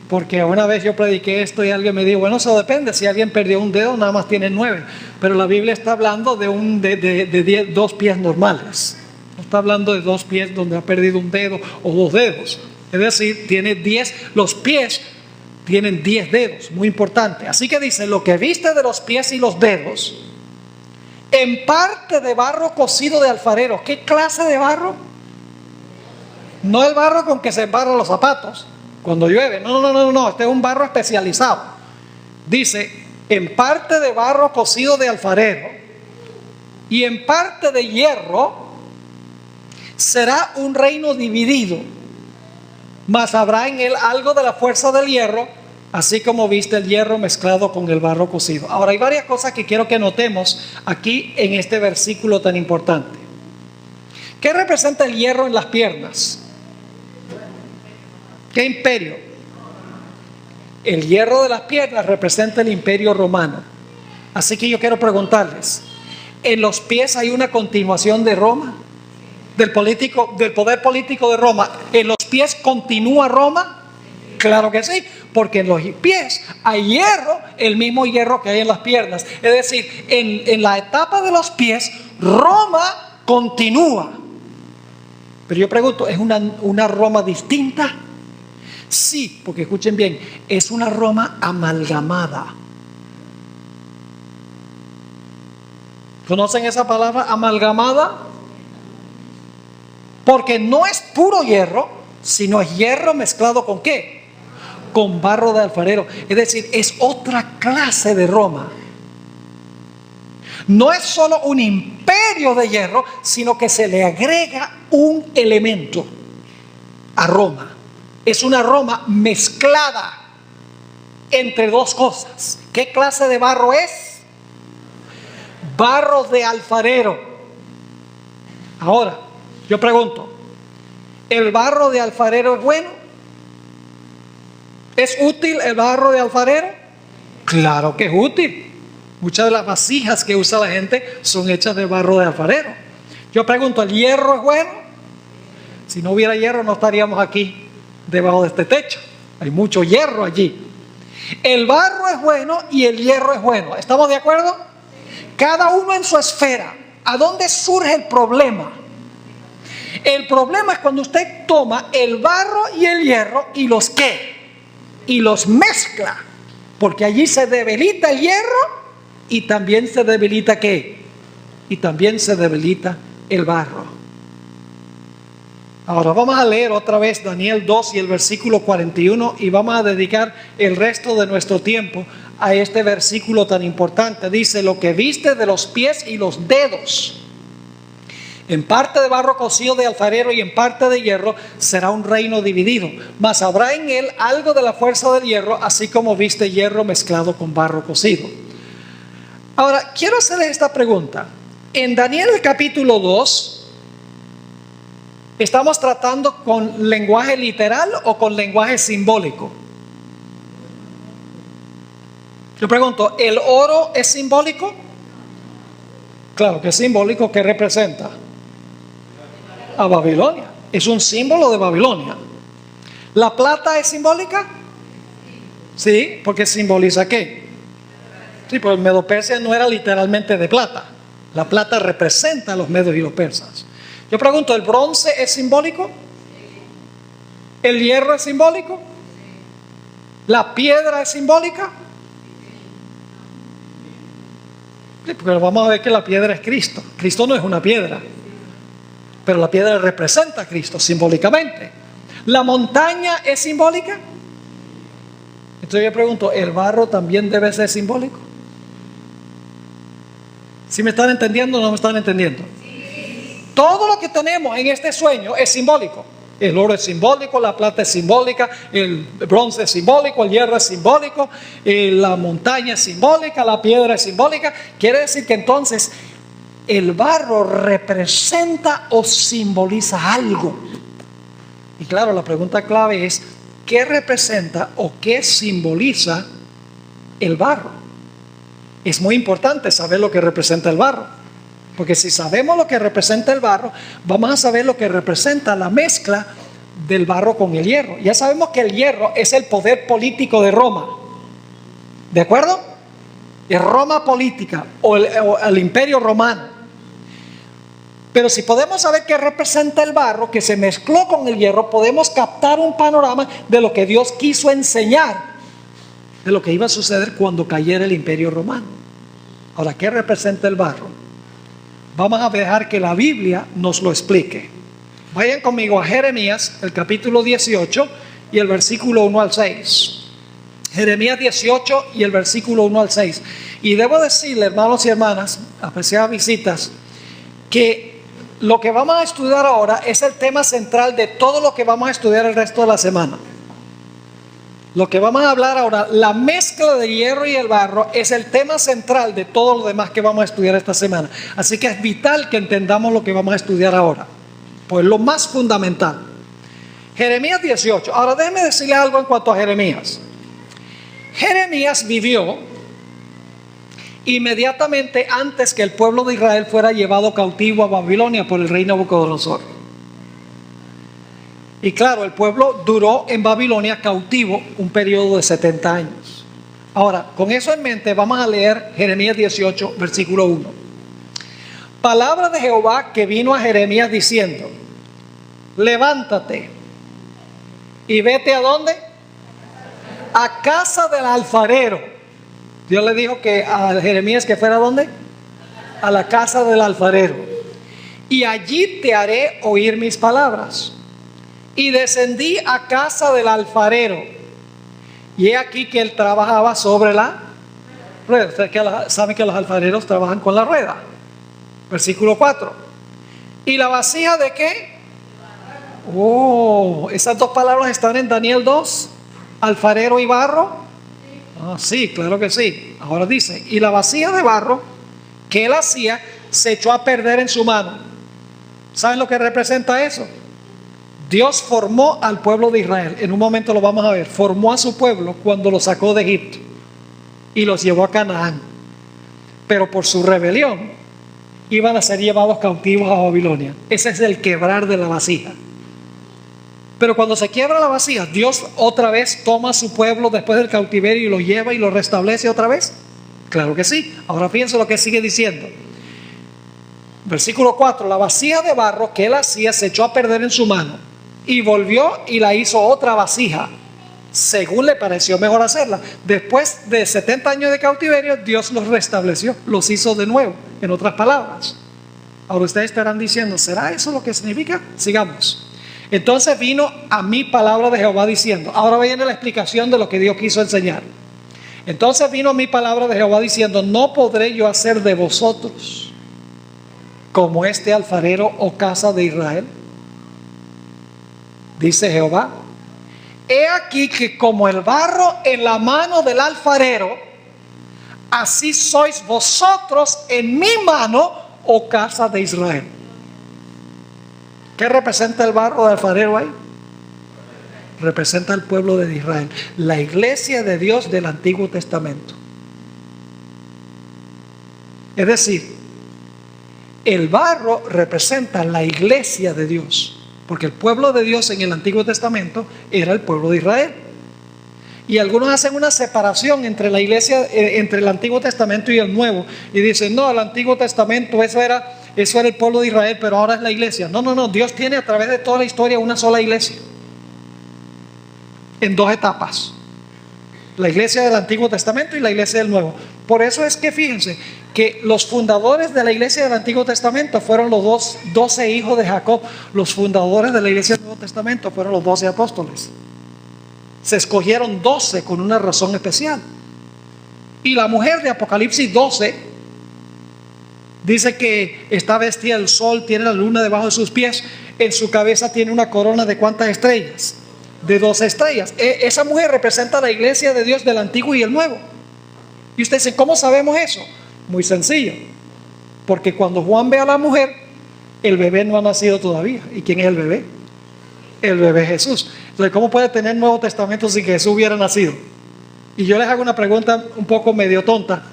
Porque una vez yo prediqué esto y alguien me dijo, bueno, eso depende, si alguien perdió un dedo nada más tiene 9, pero la Biblia está hablando de dos pies normales, no está hablando de dos pies donde ha perdido un dedo o dos dedos. Es decir, tiene 10, los pies tienen 10 dedos, muy importante. Así que dice, lo que viste de los pies y los dedos, en parte de barro cocido de alfarero. ¿Qué clase de barro? No el barro con que se embarran los zapatos cuando llueve. No. Este es un barro especializado. Dice, en parte de barro cocido de alfarero y en parte de hierro será un reino dividido, mas habrá en él algo de la fuerza del hierro, así como viste el hierro mezclado con el barro cocido. Ahora hay varias cosas que quiero que notemos aquí en este versículo tan importante. ¿Qué representa el hierro en las piernas? ¿Qué imperio? El hierro de las piernas representa el imperio romano. Así que yo quiero preguntarles, ¿en los pies hay una continuación de Roma? Del poder político de Roma. ¿En los pies continúa Roma? Claro que sí, porque en los pies hay hierro, el mismo hierro que hay en las piernas. Es decir, en la etapa de los pies, Roma continúa. Pero yo pregunto, ¿es una Roma distinta? Sí, porque escuchen bien, es una Roma amalgamada. ¿Conocen esa palabra, amalgamada? Porque no es puro hierro, sino es hierro mezclado ¿con qué? Con barro de alfarero. Es decir, es otra clase de Roma. No es solo un imperio de hierro, sino que se le agrega un elemento a Roma. Es una Roma mezclada entre dos cosas. ¿Qué clase de barro es? Barro de alfarero. Ahora, yo pregunto, ¿el barro de alfarero es bueno? ¿Es útil el barro de alfarero? Claro que es útil. Muchas de las vasijas que usa la gente son hechas de barro de alfarero. Yo pregunto, ¿el hierro es bueno? Si no hubiera hierro no estaríamos aquí debajo de este techo. Hay mucho hierro allí. El barro es bueno y el hierro es bueno. ¿Estamos de acuerdo? Cada uno en su esfera. ¿A dónde surge el problema? El problema es cuando usted toma el barro y el hierro y los ¿qué? Y los mezcla. Porque allí se debilita el hierro y también se debilita ¿qué? Y también se debilita el barro. Ahora vamos a leer otra vez Daniel 2 y el versículo 41 y vamos a dedicar el resto de nuestro tiempo a este versículo tan importante. Dice, lo que viste de los pies y los dedos, en parte de barro cocido de alfarero y en parte de hierro, será un reino dividido, mas habrá en él algo de la fuerza del hierro, así como viste hierro mezclado con barro cocido. Ahora, quiero hacerles esta pregunta. En Daniel capítulo 2, ¿estamos tratando con lenguaje literal o con lenguaje simbólico? Yo pregunto, ¿el oro es simbólico? Claro que es simbólico. ¿Qué representa? A Babilonia. Es un símbolo de Babilonia. ¿La plata es simbólica? Sí, porque simboliza ¿qué? Sí, pero el Medo Persia no era literalmente de plata. La plata representa a los medios y los persas. Yo pregunto, ¿el bronce es simbólico? ¿El hierro es simbólico? ¿La piedra es simbólica? Sí, porque vamos a ver que la piedra es Cristo. Cristo no es una piedra, pero la piedra representa a Cristo simbólicamente. ¿La montaña es simbólica? Entonces yo pregunto, ¿el barro también debe ser simbólico? ¿Sí me están entendiendo o no me están entendiendo? Todo lo que tenemos en este sueño es simbólico. El oro es simbólico, la plata es simbólica, el bronce es simbólico, el hierro es simbólico, la montaña es simbólica, la piedra es simbólica. Quiere decir que entonces el barro representa o simboliza algo. Y claro, la pregunta clave es, ¿qué representa o qué simboliza el barro? Es muy importante saber lo que representa el barro. Porque si sabemos lo que representa el barro, vamos a saber lo que representa la mezcla del barro con el hierro. Ya sabemos que el hierro es el poder político de Roma. ¿De acuerdo? Es Roma política o el imperio romano. Pero si podemos saber qué representa el barro que se mezcló con el hierro, podemos captar un panorama de lo que Dios quiso enseñar, de lo que iba a suceder cuando cayera el imperio romano. Ahora, ¿qué representa el barro? Vamos a dejar que la Biblia nos lo explique. Vayan conmigo a Jeremías, el capítulo 18 y el versículo 1 al 6. Jeremías 18 y el versículo 1 al 6. Y debo decirle, hermanos y hermanas, apreciadas visitas, que lo que vamos a estudiar ahora es el tema central de todo lo que vamos a estudiar el resto de la semana. Lo que vamos a hablar ahora, la mezcla de hierro y el barro, es el tema central de todo lo demás que vamos a estudiar esta semana. Así que es vital que entendamos lo que vamos a estudiar ahora, pues lo más fundamental. Jeremías 18. Ahora déjeme decirle algo en cuanto a Jeremías. Jeremías vivió inmediatamente antes que el pueblo de Israel fuera llevado cautivo a Babilonia por el rey Nabucodonosor. Y claro, el pueblo duró en Babilonia cautivo un periodo de 70 años. Ahora, con eso en mente, vamos a leer Jeremías 18, versículo 1. Palabra de Jehová que vino a Jeremías diciendo: levántate y vete ¿a dónde? A casa del alfarero. Dios le dijo que a Jeremías que fuera ¿a dónde? A la casa del alfarero. Y allí te haré oír mis palabras. Y descendí a casa del alfarero. Y he aquí que él trabajaba sobre la rueda. Ustedes saben que los alfareros trabajan con la rueda. Versículo 4. ¿Y la vasija de qué? Oh, esas dos palabras están en Daniel 2. Alfarero y barro. Ah, sí, claro que sí. Ahora dice: y la vasija de barro que él hacía se echó a perder en su mano. ¿Saben lo que representa eso? Dios formó al pueblo de Israel. En un momento lo vamos a ver. Formó a su pueblo cuando lo sacó de Egipto y los llevó a Canaán. Pero por su rebelión iban a ser llevados cautivos a Babilonia. Ese es el quebrar de la vasija. Pero cuando se quiebra la vasija, Dios otra vez toma a su pueblo después del cautiverio y lo lleva y lo restablece otra vez. Claro que sí. Ahora fíjense lo que sigue diciendo. Versículo 4. La vasija de barro que él hacía se echó a perder en su mano, y volvió y la hizo otra vasija, según le pareció mejor hacerla. Después de 70 años de cautiverio, Dios los restableció, los hizo de nuevo. En otras palabras, ahora ustedes estarán diciendo: ¿será eso lo que significa? Sigamos. Entonces vino a mí palabra de Jehová diciendo. Ahora viene la explicación de lo que Dios quiso enseñar. Entonces vino a mí palabra de Jehová diciendo: no podré yo hacer de vosotros como este alfarero, o casa de Israel. Dice Jehová: he aquí que como el barro en la mano del alfarero, así sois vosotros en mi mano, oh casa de Israel. ¿Qué representa el barro del alfarero ahí? Representa al pueblo de Israel, la iglesia de Dios del Antiguo Testamento. Es decir, el barro representa la iglesia de Dios, porque el pueblo de Dios en el Antiguo Testamento era el pueblo de Israel. Y algunos hacen una separación entre la iglesia, entre el Antiguo Testamento y el Nuevo, y dicen: no, el Antiguo Testamento eso era el pueblo de Israel, pero ahora es la iglesia. No, Dios tiene a través de toda la historia una sola iglesia, en dos etapas: la iglesia del Antiguo Testamento y la iglesia del Nuevo. Por eso es que fíjense que los fundadores de la iglesia del Antiguo Testamento fueron los 12 hijos de Jacob. Los fundadores de la iglesia del Nuevo Testamento fueron los 12 apóstoles. Se escogieron 12 con una razón especial. Y la mujer de Apocalipsis 12 dice que está vestida del sol, tiene la luna debajo de sus pies, en su cabeza tiene una corona de ¿cuántas estrellas? De 12 estrellas. Esa mujer representa la iglesia de Dios del Antiguo y el Nuevo. Y ustedes dicen: ¿cómo sabemos eso? Muy sencillo, porque cuando Juan ve a la mujer, el bebé no ha nacido todavía. ¿Y quién es el bebé? El bebé es Jesús. Entonces, ¿cómo puede tener Nuevo Testamento sin que Jesús hubiera nacido? Y yo les hago una pregunta un poco medio tonta,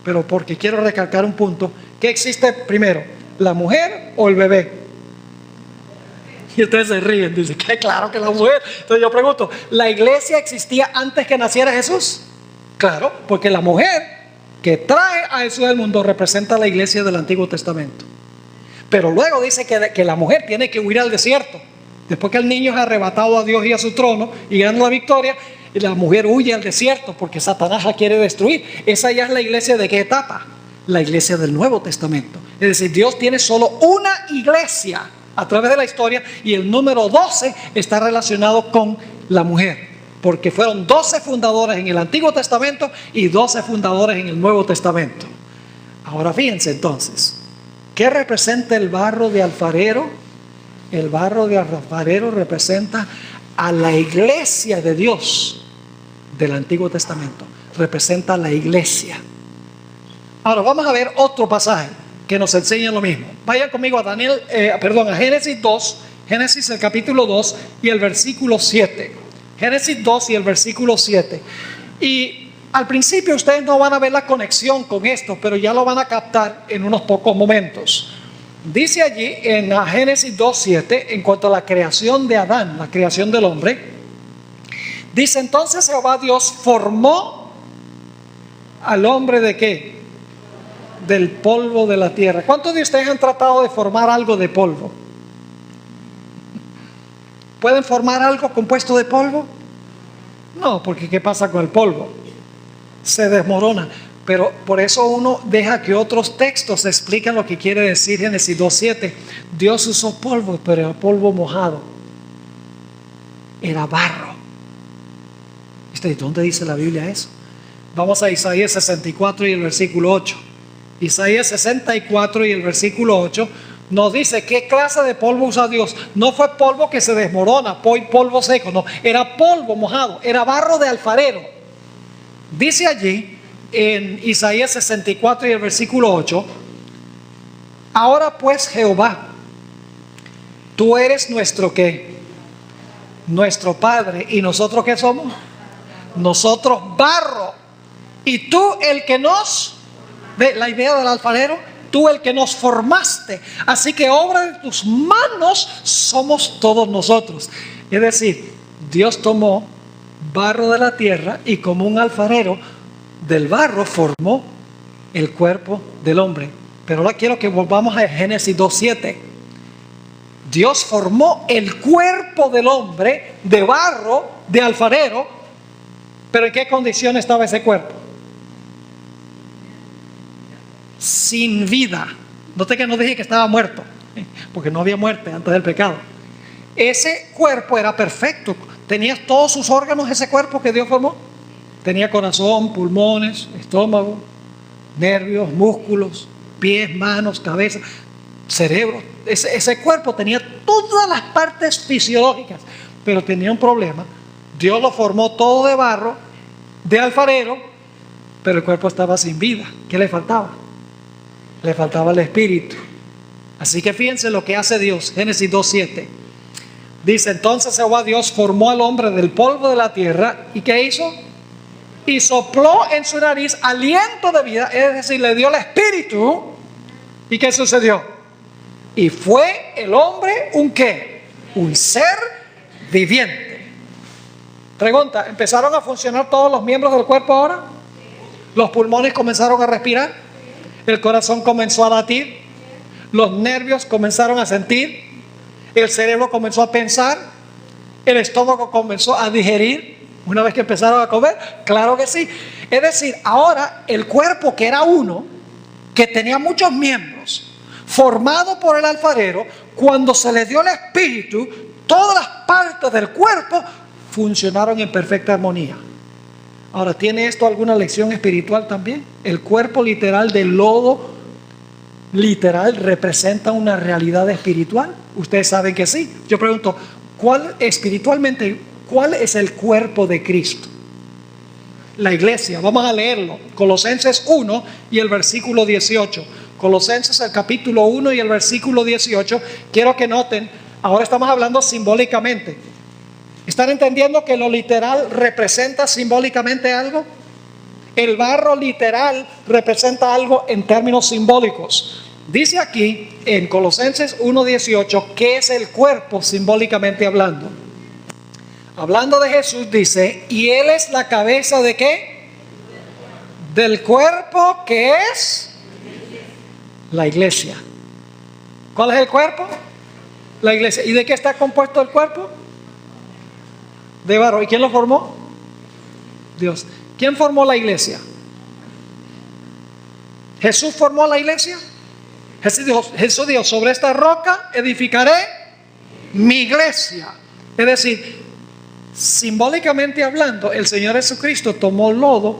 pero porque quiero recalcar un punto. ¿Qué existe primero? ¿La mujer o el bebé? Y ustedes se ríen, dicen que claro que la mujer. Entonces yo pregunto: ¿la iglesia existía antes que naciera Jesús? Claro, porque la mujer que trae a Jesús al mundo representa a la iglesia del Antiguo Testamento. Pero luego dice que la mujer tiene que huir al desierto. Después que el niño es arrebatado a Dios y a su trono y gana la victoria, la mujer huye al desierto porque Satanás la quiere destruir. Esa ya es la iglesia ¿de qué etapa? La iglesia del Nuevo Testamento. Es decir, Dios tiene solo una iglesia a través de la historia, y el número 12 está relacionado con la mujer, porque fueron 12 fundadores en el Antiguo Testamento y 12 fundadores en el Nuevo Testamento. Ahora fíjense entonces, ¿qué representa el barro de alfarero? El barro de alfarero representa a la iglesia de Dios del Antiguo Testamento, representa a la iglesia. Ahora vamos a ver otro pasaje que nos enseña lo mismo. Vayan conmigo a a Génesis 2, Génesis el capítulo 2 y el versículo 7. Génesis 2 y el versículo 7. Y al principio ustedes no van a ver la conexión con esto, pero ya lo van a captar en unos pocos momentos. Dice allí en Génesis 2:7, en cuanto a la creación de Adán, la creación del hombre, dice: entonces Jehová Dios formó al hombre ¿de qué? Del polvo de la tierra. ¿Cuántos de ustedes han tratado de formar algo de polvo? ¿Pueden formar algo compuesto de polvo? No, porque ¿qué pasa con el polvo? Se desmorona. Pero por eso uno deja que otros textos expliquen lo que quiere decir Génesis 2:7. Dios usó polvo, pero era polvo mojado. Era barro. ¿Dónde dice la Biblia eso? Vamos a Isaías 64 y el versículo 8. Isaías 64 y el versículo 8 nos dice qué clase de polvo usa Dios. No fue polvo que se desmorona, polvo seco, no. Era polvo mojado, era barro de alfarero. Dice allí en Isaías 64 y el versículo 8: ahora pues Jehová, tú eres nuestro ¿qué? Nuestro Padre. ¿Y nosotros qué somos? Nosotros barro. Y tú el que nos... ¿Ve la idea del alfarero? Tú el que nos formaste. Así que obra de tus manos somos todos nosotros. Es decir, Dios tomó barro de la tierra y como un alfarero del barro formó el cuerpo del hombre. Pero ahora quiero que volvamos a Génesis 2:7. Dios formó el cuerpo del hombre de barro, de alfarero. Pero ¿en qué condición estaba ese cuerpo? Sin vida. Note que no dije que estaba muerto, porque no había muerte antes del pecado. Ese cuerpo era perfecto. Tenía todos sus órganos, ese cuerpo que Dios formó. Tenía corazón, pulmones, estómago, nervios, músculos, pies, manos, cabeza, cerebro. Ese cuerpo tenía todas las partes fisiológicas, pero tenía un problema. Dios lo formó todo de barro, de alfarero, pero el cuerpo estaba sin vida. ¿Qué le faltaba? Le faltaba el espíritu. Así que fíjense lo que hace Dios. Génesis 2:7 dice: entonces Jehová Dios formó al hombre del polvo de la tierra. ¿Y qué hizo? Y sopló en su nariz aliento de vida, es decir, le dio el espíritu. ¿Y qué sucedió? Y fue el hombre un ¿qué? Un ser viviente. Pregunta: ¿empezaron a funcionar todos los miembros del cuerpo ahora? ¿Los pulmones comenzaron a respirar? ¿El corazón comenzó a latir? ¿Los nervios comenzaron a sentir? ¿El cerebro comenzó a pensar? ¿El estómago comenzó a digerir? Una vez que empezaron a comer, claro que sí. Es decir, ahora el cuerpo que era uno, que tenía muchos miembros, formado por el alfarero, cuando se le dio el espíritu, todas las partes del cuerpo funcionaron en perfecta armonía. Ahora, ¿tiene esto alguna lección espiritual también? El cuerpo literal del lodo, literal, representa una realidad espiritual. Ustedes saben que sí. Yo pregunto, espiritualmente, ¿cuál es el cuerpo de Cristo? La iglesia. Vamos a leerlo. Colosenses 1 y el versículo 18. Colosenses el capítulo 1 y el versículo 18. Quiero que noten, ahora estamos hablando simbólicamente. ¿Están entendiendo que lo literal representa simbólicamente algo? El barro literal representa algo en términos simbólicos. Dice aquí en Colosenses 1:18, ¿qué es el cuerpo simbólicamente hablando? Hablando de Jesús dice: y Él es la cabeza ¿de qué? Del cuerpo que es la iglesia. ¿Cuál es el cuerpo? La iglesia. ¿Y de qué está compuesto el cuerpo? De barro. ¿Y quién lo formó? Dios. ¿Quién formó la iglesia? ¿Jesús formó la iglesia? Jesús dijo, sobre esta roca edificaré mi iglesia. Es decir, simbólicamente hablando, el Señor Jesucristo tomó lodo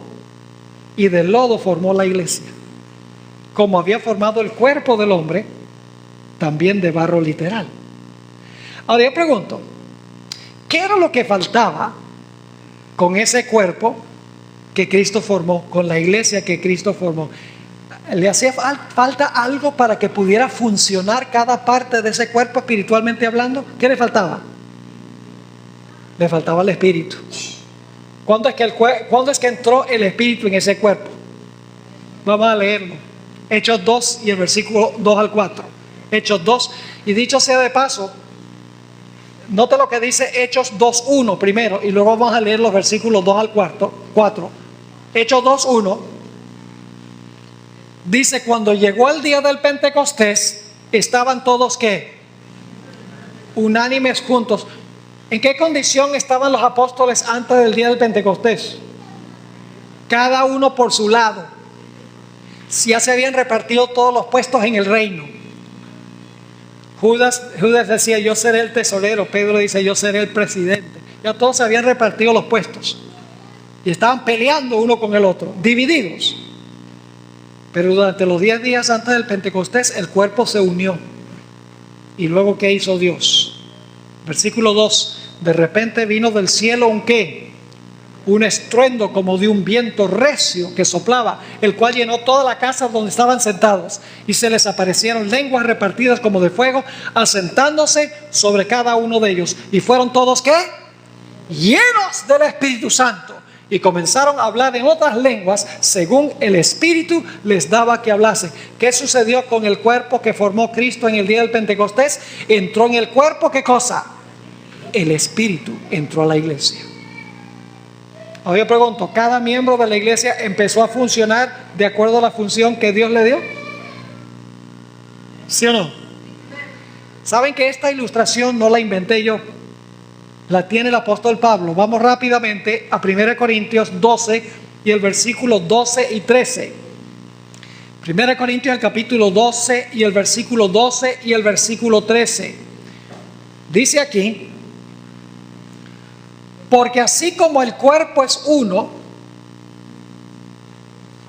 y del lodo formó la iglesia. Como había formado el cuerpo del hombre, también de barro literal. Ahora yo pregunto, ¿qué era lo que faltaba con ese cuerpo que Cristo formó, con la iglesia que Cristo formó? ¿Le hacía falta algo para que pudiera funcionar cada parte de ese cuerpo espiritualmente hablando? ¿Qué le faltaba? Le faltaba el espíritu. ¿Cuándo es que entró el espíritu en ese cuerpo? Vamos a leerlo. Hechos 2 y el versículo 2 al 4. Hechos 2. Y dicho sea de paso, note lo que dice Hechos 2.1 primero y luego vamos a leer los versículos 2 al 4. Hechos 2.1 dice: cuando llegó el día del Pentecostés, estaban todos ¿qué? Unánimes juntos. ¿En qué condición estaban los apóstoles antes del día del Pentecostés? Cada uno por su lado. Ya se habían repartido todos los puestos en el reino. Judas decía, yo seré el tesorero. Pedro dice, yo seré el presidente. Ya todos se habían repartido los puestos y estaban peleando uno con el otro, divididos. Pero durante los 10 días antes del Pentecostés el cuerpo se unió. Y luego ¿qué hizo Dios? Versículo 2: de repente vino del cielo un ¿qué? Un estruendo como de un viento recio que soplaba, el cual llenó toda la casa donde estaban sentados, y se les aparecieron lenguas repartidas como de fuego, asentándose sobre cada uno de ellos, y fueron todos ¿qué? Llenos del Espíritu Santo, y comenzaron a hablar en otras lenguas según el Espíritu les daba que hablasen. ¿Qué sucedió con el cuerpo que formó Cristo en el día del Pentecostés? Entró en el cuerpo, ¿qué cosa? El Espíritu entró a la iglesia. Ahora yo pregunto, ¿cada miembro de la iglesia empezó a funcionar de acuerdo a la función que Dios le dio? ¿Sí o no? ¿Saben que esta ilustración no la inventé yo? La tiene el apóstol Pablo. Vamos rápidamente a 1 Corintios 12 y el versículo 12 y 13. 1 Corintios el capítulo 12 y el versículo 12 y el versículo 13. Dice aquí: porque así como el cuerpo es uno,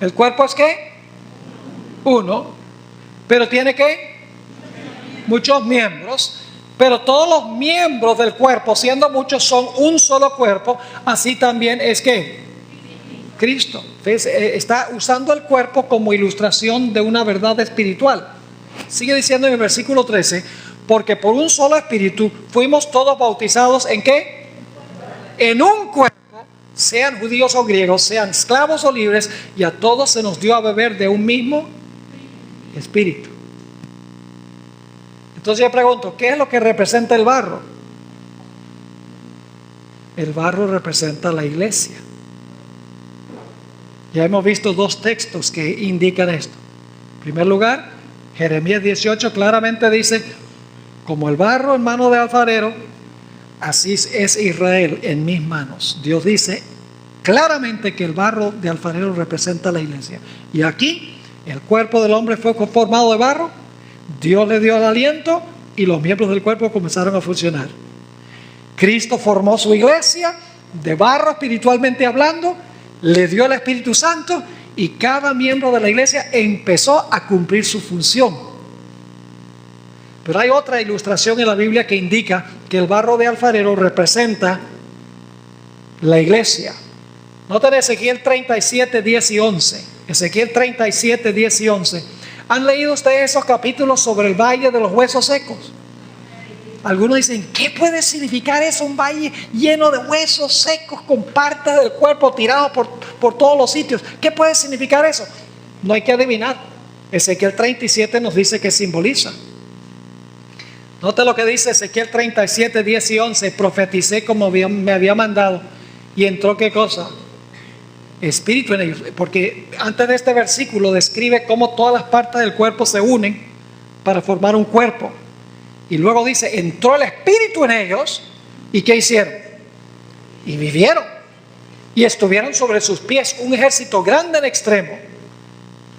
¿el cuerpo es qué? Uno, pero tiene ¿qué? Muchos miembros. Pero todos los miembros del cuerpo, siendo muchos, son un solo cuerpo. Así también es que Cristo. Está usando el cuerpo como ilustración de una verdad espiritual. Sigue diciendo en el versículo 13: porque por un solo espíritu fuimos todos bautizados ¿en qué? En un cuerpo, sean judíos o griegos, sean esclavos o libres, y a todos se nos dio a beber de un mismo espíritu. Entonces yo pregunto, ¿qué es lo que representa el barro? El barro representa la iglesia. Ya hemos visto 2 textos que indican esto. En primer lugar, Jeremías 18 claramente dice: como el barro en mano de alfarero, así es Israel en mis manos. Dios dice claramente que el barro de alfarero representa la iglesia. Y aquí el cuerpo del hombre fue formado de barro. Dios le dio el aliento y los miembros del cuerpo comenzaron a funcionar. Cristo formó su iglesia de barro espiritualmente hablando, le dio el Espíritu Santo y cada miembro de la iglesia empezó a cumplir su función. Pero hay otra ilustración en la Biblia que indica que el barro de alfarero representa la iglesia. Noten Ezequiel 37, 10 y 11. Ezequiel 37, 10 y 11. ¿Han leído ustedes esos capítulos sobre el valle de los huesos secos? Algunos dicen, ¿qué puede significar eso? Un valle lleno de huesos secos con partes del cuerpo tirados por todos los sitios. ¿Qué puede significar eso? No hay que adivinar. Ezequiel 37 nos dice que simboliza. Note lo que dice Ezequiel 37, 10 y 11. Profeticé como me había mandado. Y entró ¿qué cosa? Espíritu en ellos. Porque antes de este versículo describe cómo todas las partes del cuerpo se unen para formar un cuerpo. Y luego dice, entró el Espíritu en ellos. ¿Y qué hicieron? Y vivieron. Y estuvieron sobre sus pies un ejército grande en extremo.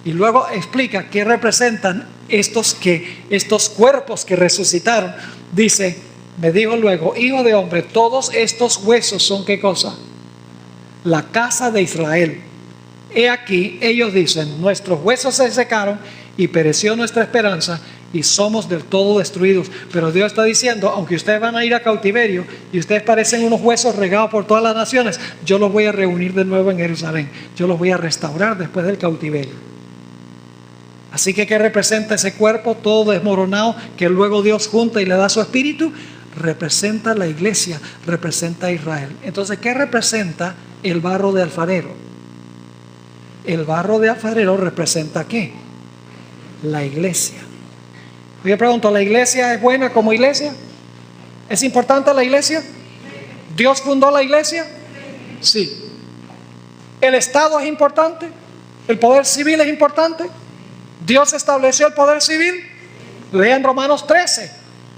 Y luego explica qué representan estos cuerpos que resucitaron. Dice, me dijo luego, hijo de hombre, todos estos huesos son ¿qué cosa? La casa de Israel. He aquí, ellos dicen, nuestros huesos se secaron y pereció nuestra esperanza y somos del todo destruidos. Pero Dios está diciendo, aunque ustedes van a ir a cautiverio y ustedes parecen unos huesos regados por todas las naciones, yo los voy a reunir de nuevo en Jerusalén. Yo los voy a restaurar después del cautiverio. Así que ¿qué representa ese cuerpo todo desmoronado que luego Dios junta y le da su espíritu? Representa la iglesia, representa a Israel. Entonces, ¿qué representa el barro de alfarero? El barro de alfarero representa ¿qué? La iglesia. Yo pregunto, ¿la iglesia es buena como iglesia? ¿Es importante la iglesia? ¿Dios fundó la iglesia? Sí. ¿El Estado es importante? ¿El poder civil es importante? ¿Dios estableció el poder civil? Lean Romanos 13.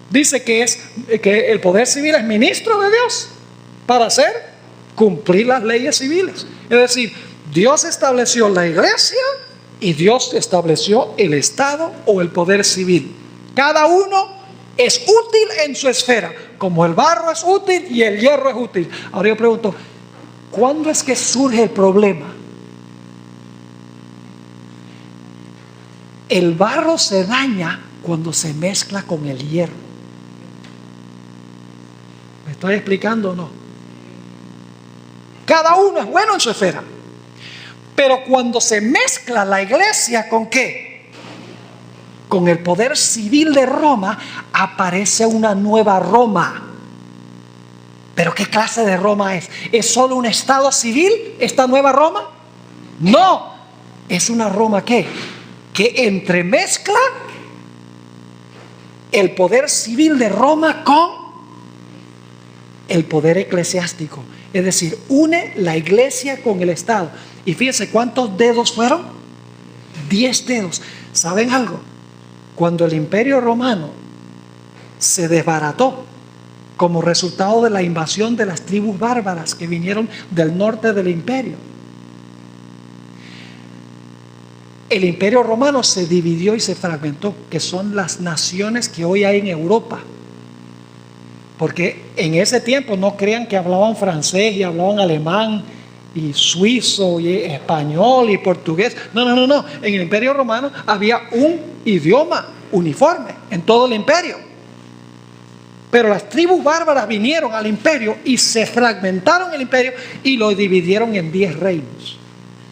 Dice que el poder civil es ministro de Dios para cumplir las leyes civiles. Es decir, Dios estableció la iglesia y Dios estableció el Estado o el poder civil. Cada uno es útil en su esfera, como el barro es útil y el hierro es útil. Ahora yo pregunto, ¿cuándo es que surge el problema? El barro se daña cuando se mezcla con el hierro. ¿Me estoy explicando o no? Cada uno es bueno en su esfera. Pero cuando se mezcla la iglesia ¿con qué? Con el poder civil de Roma, aparece una nueva Roma. ¿Pero qué clase de Roma es? ¿Es solo un estado civil esta nueva Roma? No, es una Roma ¿qué? Que entremezcla el poder civil de Roma con el poder eclesiástico. Es decir, une la iglesia con el Estado. Y fíjense cuántos dedos fueron. 10 dedos. ¿Saben algo? Cuando el Imperio Romano se desbarató como resultado de la invasión de las tribus bárbaras que vinieron del norte del imperio, el Imperio Romano se dividió y se fragmentó, que son las naciones que hoy hay en Europa. Porque en ese tiempo no crean que hablaban francés y hablaban alemán y suizo y español y portugués. No. En el Imperio Romano había un idioma uniforme en todo el imperio. Pero las tribus bárbaras vinieron al imperio y se fragmentaron el imperio y lo dividieron en 10 reinos.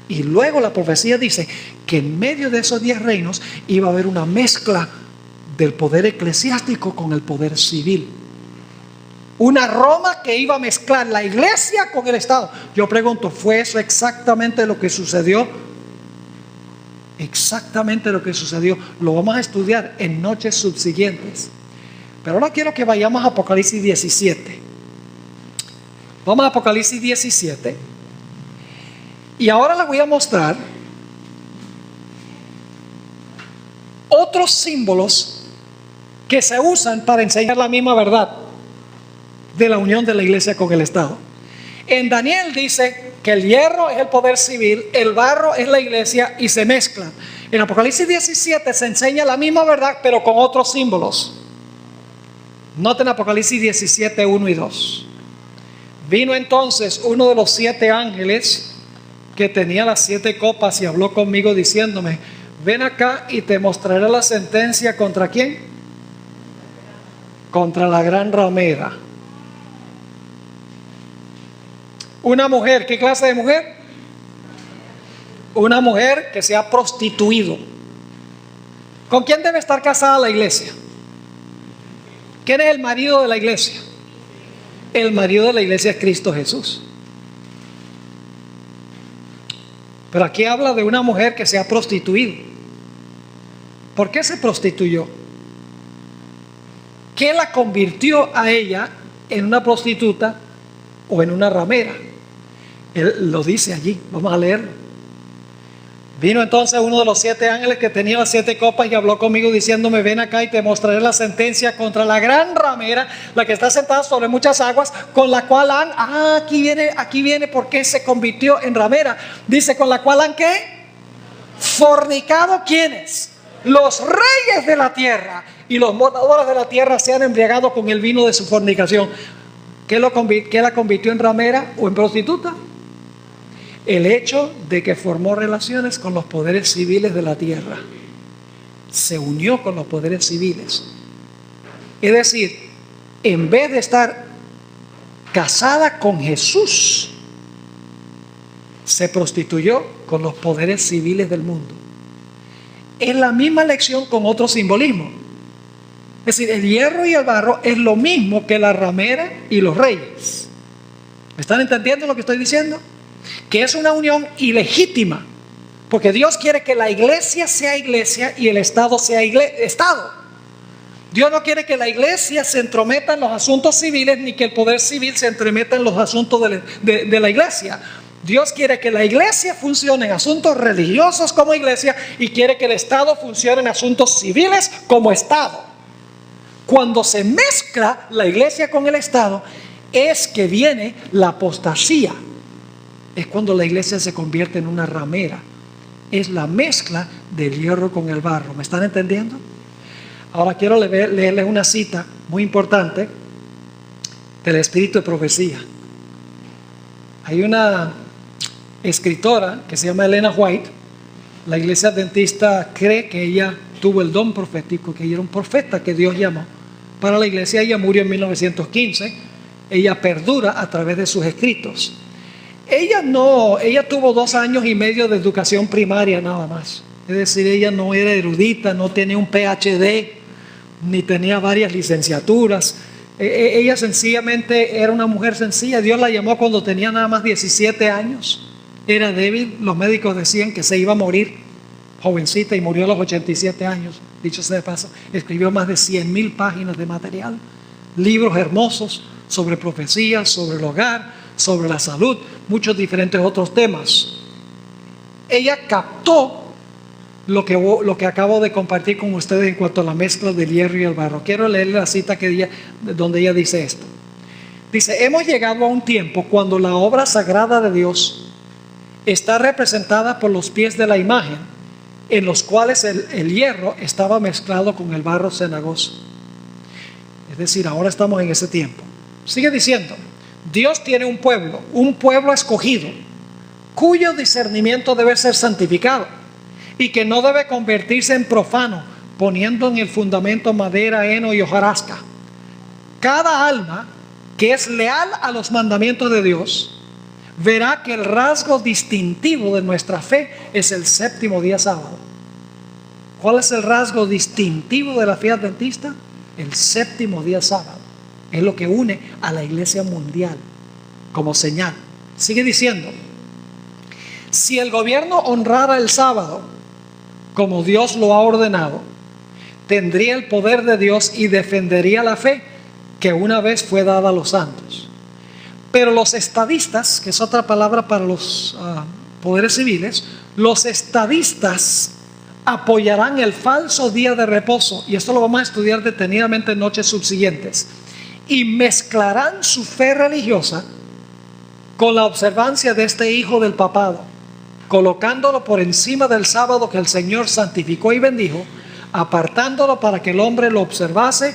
Y luego la profecía dice que en medio de esos 10 reinos iba a haber una mezcla del poder eclesiástico con el poder civil. Una Roma que iba a mezclar la iglesia con el Estado. Yo pregunto, ¿fue eso exactamente lo que sucedió? Exactamente lo que sucedió. Lo vamos a estudiar en noches subsiguientes. Pero ahora quiero que vayamos a Apocalipsis 17. Vamos a Apocalipsis 17. Y ahora les voy a mostrar otros símbolos que se usan para enseñar la misma verdad de la unión de la iglesia con el Estado. En Daniel dice que el hierro es el poder civil, el barro es la iglesia y se mezclan. En Apocalipsis 17 se enseña la misma verdad pero con otros símbolos. Noten Apocalipsis 17, 1 y 2. Vino entonces uno de los 7 ángeles que tenía las 7 copas y habló conmigo diciéndome: ven acá y te mostraré la sentencia contra ¿quién? Contra la gran ramera. Una mujer, ¿qué clase de mujer? Una mujer que se ha prostituido. ¿Con quién debe estar casada la iglesia? ¿Quién es el marido de la iglesia? El marido de la iglesia es Cristo Jesús. Pero aquí habla de una mujer que se ha prostituido. ¿Por qué se prostituyó? ¿Qué la convirtió a ella en una prostituta o en una ramera? Él lo dice allí, vamos a leerlo. Vino entonces uno de los 7 ángeles que tenía las 7 copas y habló conmigo diciéndome: ven acá y te mostraré la sentencia contra la gran ramera, la que está sentada sobre muchas aguas, con la cual han, aquí viene por qué se convirtió en ramera. Dice, con la cual han ¿qué? fornicado, ¿quiénes? Los reyes de la tierra, y los moradores de la tierra se han embriagado con el vino de su fornicación. ¿Qué la convirtió en ramera o en prostituta? El hecho de que formó relaciones con los poderes civiles de la tierra. Se unió con los poderes civiles. Es decir, en vez de estar casada con Jesús, se prostituyó con los poderes civiles del mundo. Es la misma lección con otro simbolismo. Es decir, el hierro y el barro es lo mismo que la ramera y los reyes. ¿Me están entendiendo lo que estoy diciendo? Que es una unión ilegítima, porque Dios quiere que la iglesia sea iglesia y el Estado sea Estado. Dios no quiere que la iglesia se entrometa en los asuntos civiles, ni que el poder civil se entrometa en los asuntos de la iglesia. Dios quiere que la iglesia funcione en asuntos religiosos como iglesia, y quiere que el Estado funcione en asuntos civiles como Estado. Cuando se mezcla la iglesia con el Estado, es que viene la apostasía. Es cuando la iglesia se convierte en una ramera. Es la mezcla del hierro con el barro. ¿Me están entendiendo? Ahora quiero leerles una cita muy importante del espíritu de profecía. Hay una escritora que se llama Elena White. La iglesia adventista cree que ella tuvo el don profético, que ella era un profeta que Dios llamó para la iglesia. Ella murió en 1915. Ella perdura a través de sus escritos. Ella tuvo 2 años y medio de educación primaria nada más. Es decir, ella no era erudita, no tenía un PhD, ni tenía varias licenciaturas. Ella sencillamente era una mujer sencilla. Dios la llamó cuando tenía nada más 17 años. Era débil. Los médicos decían que se iba a morir jovencita, y murió a los 87 años. Dicho sea de paso, escribió más de 100,000 páginas de material, libros hermosos sobre profecías, sobre el hogar, sobre la salud, muchos diferentes otros temas. Ella captó lo que acabo de compartir con ustedes en cuanto a la mezcla del hierro y el barro. Quiero leerle la cita donde ella dice esto. Dice: hemos llegado a un tiempo cuando la obra sagrada de Dios está representada por los pies de la imagen, en los cuales el hierro estaba mezclado con el barro cenagoso. Es decir, ahora estamos en ese tiempo. Sigue diciendo: Dios tiene un pueblo escogido, cuyo discernimiento debe ser santificado, y que no debe convertirse en profano, poniendo en el fundamento madera, heno y hojarasca. Cada alma que es leal a los mandamientos de Dios verá que el rasgo distintivo de nuestra fe es el séptimo día sábado. ¿Cuál es el rasgo distintivo de la fe adventista? El séptimo día sábado. Es lo que une a la iglesia mundial como señal. Sigue diciendo: si el gobierno honrara el sábado como Dios lo ha ordenado, tendría el poder de Dios y defendería la fe que una vez fue dada a los santos. Pero los estadistas, que es otra palabra para los poderes civiles, los estadistas apoyarán el falso día de reposo, y esto lo vamos a estudiar detenidamente en noches subsiguientes, y mezclarán su fe religiosa con la observancia de este hijo del papado, colocándolo por encima del sábado que el Señor santificó y bendijo, apartándolo para que el hombre lo observase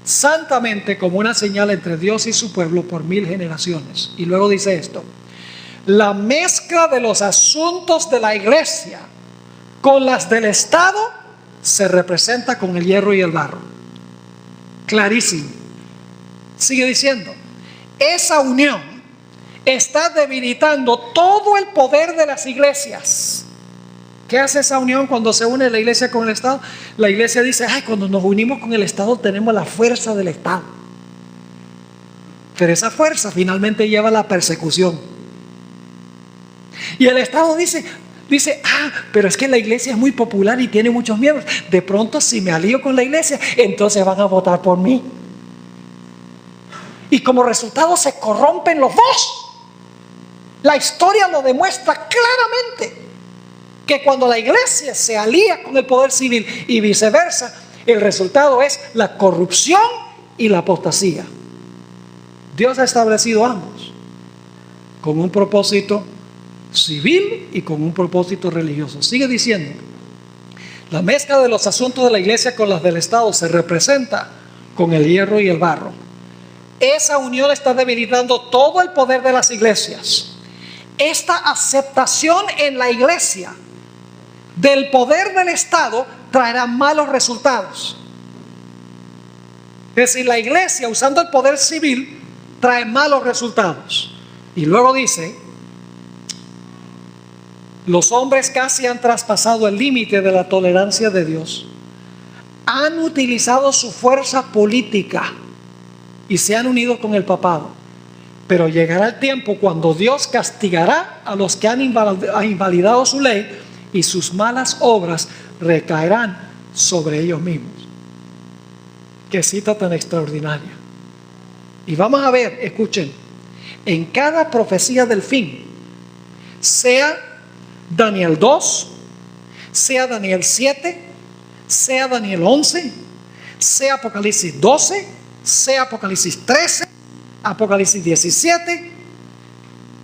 santamente como una señal entre Dios y su pueblo por 1000 generaciones. Y luego dice esto: la mezcla de los asuntos de la iglesia con las del Estado se representa con el hierro y el barro. Clarísimo. Sigue diciendo: esa unión está debilitando todo el poder de las iglesias. ¿Qué hace esa unión cuando se une la iglesia con el Estado? La iglesia dice: ay, cuando nos unimos con el Estado tenemos la fuerza del Estado. Pero esa fuerza finalmente lleva a la persecución. Y el Estado dice, pero es que la iglesia es muy popular y tiene muchos miembros. De pronto, si me alío con la iglesia, entonces van a votar por mí. Y como resultado se corrompen los dos. La historia lo demuestra claramente, que cuando la iglesia se alía con el poder civil y viceversa, el resultado es la corrupción y la apostasía. Dios ha establecido ambos con un propósito civil y con un propósito religioso. Sigue diciendo, la mezcla de los asuntos de la iglesia con las del Estado se representa con el hierro y el barro. Esa unión está debilitando todo el poder de las iglesias. Esta aceptación en la iglesia del poder del Estado traerá malos resultados. Es decir, la iglesia usando el poder civil trae malos resultados. Y luego dice, los hombres casi han traspasado el límite de la tolerancia de Dios. Han utilizado su fuerza política y se han unido con el papado. Pero llegará el tiempo cuando Dios castigará a los que han invalidado su ley y sus malas obras recaerán sobre ellos mismos. Qué cita tan extraordinaria. Y vamos a ver, escuchen, en cada profecía del fin, sea Daniel 2, sea Daniel 7, sea Daniel 11, sea Apocalipsis 12, sea Apocalipsis 13, Apocalipsis 17,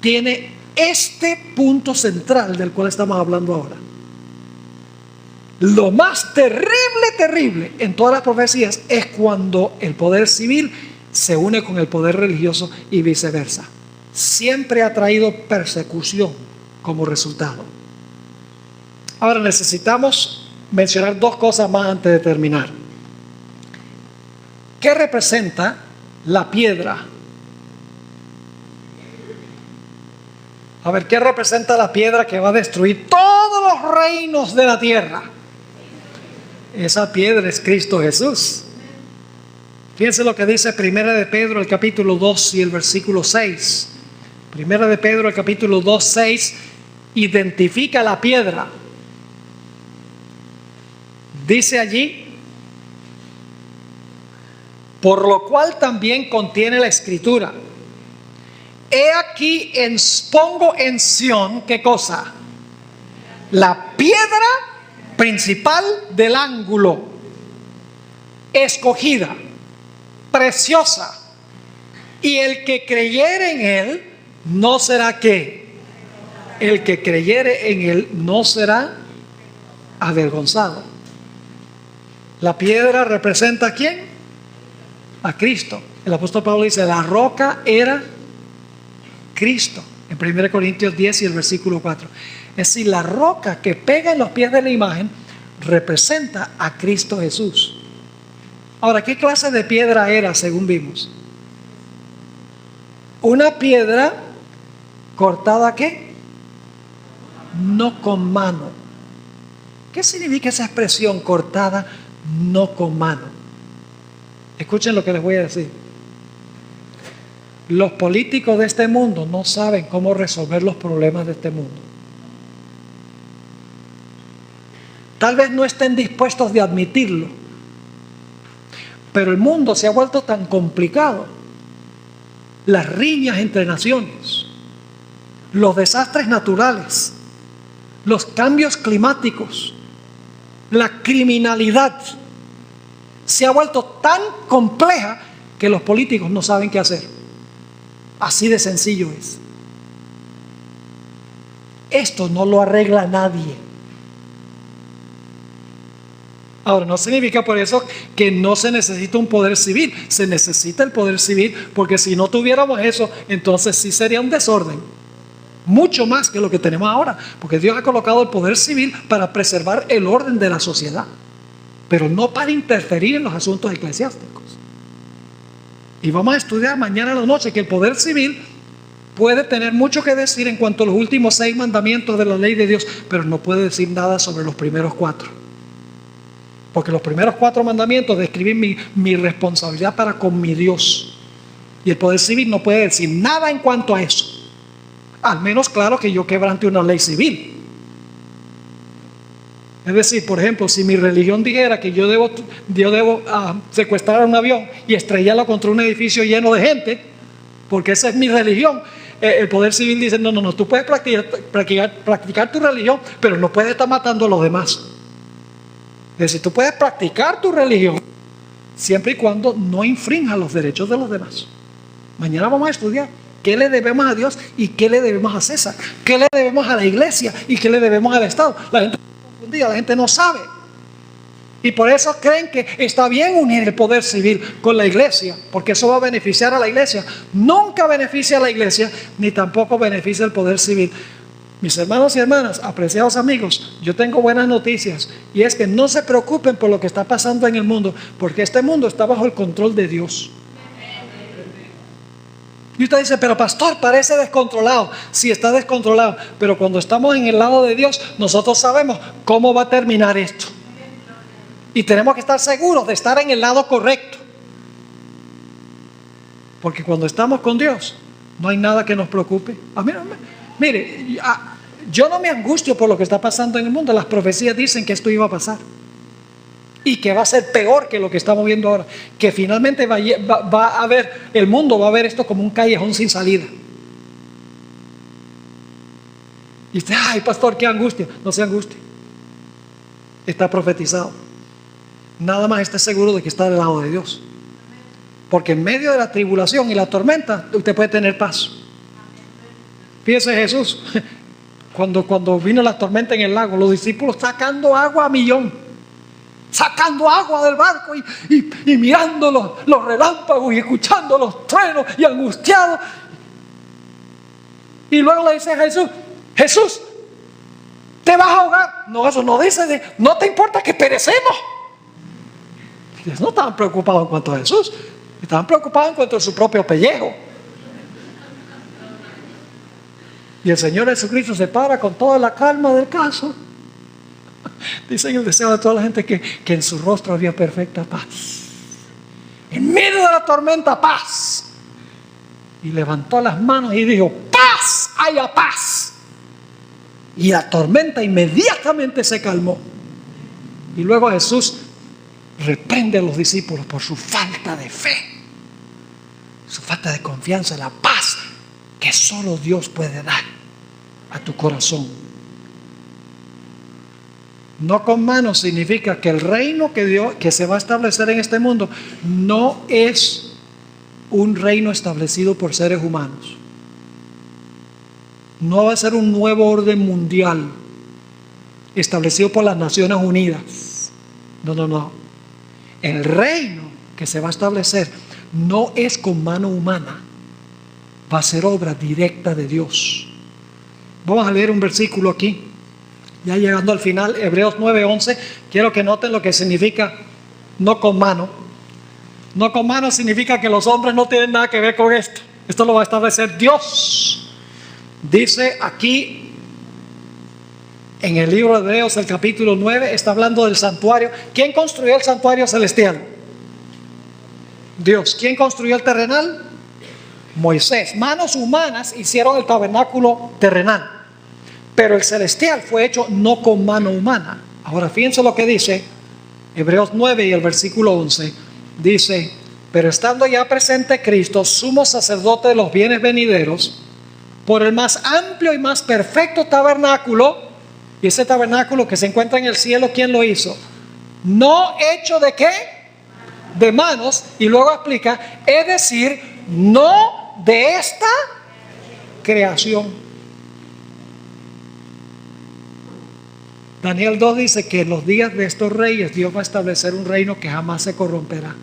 tiene este punto central del cual estamos hablando ahora. Lo más terrible en todas las profecías es cuando el poder civil se une con el poder religioso y viceversa. Siempre ha traído persecución como resultado. Ahora necesitamos mencionar dos cosas más antes de terminar. ¿Qué representa la piedra? A ver, ¿qué representa la piedra que va a destruir todos los reinos de la tierra? Esa piedra es Cristo Jesús. Fíjense lo que dice Primera de Pedro, el capítulo 2 y el versículo 6. Primera de Pedro, el capítulo 2, 6, identifica la piedra. Dice allí, por lo cual también contiene la escritura. He aquí pongo en Sión, ¿qué cosa? La piedra principal del ángulo, escogida, preciosa, y el que creyere en él no será ¿qué? El que creyere en él no será avergonzado. La piedra representa ¿a quién? A Cristo. El apóstol Pablo dice, la roca era Cristo, en 1 Corintios 10 y el versículo 4. Es decir, la roca que pega en los pies de la imagen representa a Cristo Jesús. Ahora, ¿qué clase de piedra era según vimos? Una piedra cortada ¿qué? No con mano. ¿Qué significa esa expresión cortada no con mano? Escuchen lo que les voy a decir. Los políticos de este mundo no saben cómo resolver los problemas de este mundo. Tal vez no estén dispuestos de admitirlo, pero el mundo se ha vuelto tan complicado. Las riñas entre naciones, los desastres naturales, los cambios climáticos, la criminalidad se ha vuelto tan compleja que los políticos no saben qué hacer. Así de sencillo es. Esto no lo arregla nadie. Ahora, no significa por eso que no se necesita un poder civil. Se necesita el poder civil, porque si no tuviéramos eso, entonces sí sería un desorden. Mucho más que lo que tenemos ahora, porque Dios ha colocado el poder civil para preservar el orden de la sociedad, pero no para interferir en los asuntos eclesiásticos. Y vamos a estudiar mañana a la noche que el poder civil puede tener mucho que decir en cuanto a los últimos 6 mandamientos de la ley de Dios, pero no puede decir nada sobre los primeros 4. Porque los primeros 4 mandamientos describen mi responsabilidad para con mi Dios. Y el poder civil no puede decir nada en cuanto a eso. Al menos, claro, que yo quebrante una ley civil. Es decir, por ejemplo, si mi religión dijera que yo debo secuestrar un avión y estrellarlo contra un edificio lleno de gente, porque esa es mi religión, el poder civil dice, no, tú puedes practicar tu religión, pero no puedes estar matando a los demás. Es decir, tú puedes practicar tu religión siempre y cuando no infrinja los derechos de los demás. Mañana vamos a estudiar ¿Qué le debemos a Dios y qué le debemos a César? ¿Qué le debemos a la iglesia y qué le debemos al Estado? La gente está confundida, la gente no sabe. Y por eso creen que está bien unir el poder civil con la iglesia, porque eso va a beneficiar a la iglesia. Nunca beneficia a la iglesia, ni tampoco beneficia el poder civil. Mis hermanos y hermanas, apreciados amigos, yo tengo buenas noticias, y es que no se preocupen por lo que está pasando en el mundo, porque este mundo está bajo el control de Dios. Y usted dice, pero pastor, parece descontrolado. Sí, está descontrolado, pero cuando estamos en el lado de Dios, nosotros sabemos cómo va a terminar esto. Y tenemos que estar seguros de estar en el lado correcto. Porque cuando estamos con Dios, no hay nada que nos preocupe. Mire, yo no me angustio por lo que está pasando en el mundo. Las profecías dicen que esto iba a pasar. Y que va a ser peor que lo que estamos viendo ahora. Que finalmente va a haber, el mundo va a ver esto como un callejón sin salida. Y usted, ay pastor, qué angustia. No se angustie. Está profetizado. Nada más esté seguro de que está del lado de Dios. Porque en medio de la tribulación y la tormenta, usted puede tener paz. Fíjese Jesús, cuando vino la tormenta en el lago, los discípulos sacando agua a millón. Sacando agua del barco y mirando los relámpagos y escuchando los truenos y angustiados. Y luego le dice a Jesús, Jesús, ¿te vas a ahogar? No, eso no dice, no te importa que perecemos. Ellos no estaban preocupados en cuanto a Jesús, estaban preocupados en cuanto a su propio pellejo. Y el Señor Jesucristo se para con toda la calma del caso. Dicen el deseo de toda la gente que en su rostro había perfecta paz. En medio de la tormenta, paz. Y levantó las manos y dijo, paz, haya paz. Y la tormenta inmediatamente se calmó. Y luego Jesús reprende a los discípulos por su falta de fe, su falta de confianza en la paz que solo Dios puede dar a tu corazón. No con manos significa que el reino que se va a establecer en este mundo no es un reino establecido por seres humanos. No va a ser un nuevo orden mundial establecido por las Naciones Unidas. No. El reino que se va a establecer no es con mano humana, va a ser obra directa de Dios. Vamos a leer un versículo aquí. Ya llegando al final, Hebreos 9:11, quiero que noten lo que significa no con mano. No con mano significa que los hombres no tienen nada que ver con esto. Esto lo va a establecer Dios. Dice aquí en el libro de Hebreos, el capítulo 9, está hablando del santuario. ¿Quién construyó el santuario celestial? Dios. ¿Quién construyó el terrenal? Moisés. Manos humanas hicieron el tabernáculo terrenal. Pero el celestial fue hecho no con mano humana. Ahora fíjense lo que dice Hebreos 9 y el versículo 11. Dice, pero estando ya presente Cristo, sumo sacerdote de los bienes venideros, por el más amplio y más perfecto tabernáculo. Y ese tabernáculo que se encuentra en el cielo, ¿quién lo hizo? No hecho de ¿qué? De manos. Y luego explica, es decir, no de esta creación. Daniel 2 dice que en los días de estos reyes Dios va a establecer un reino que jamás se corromperá,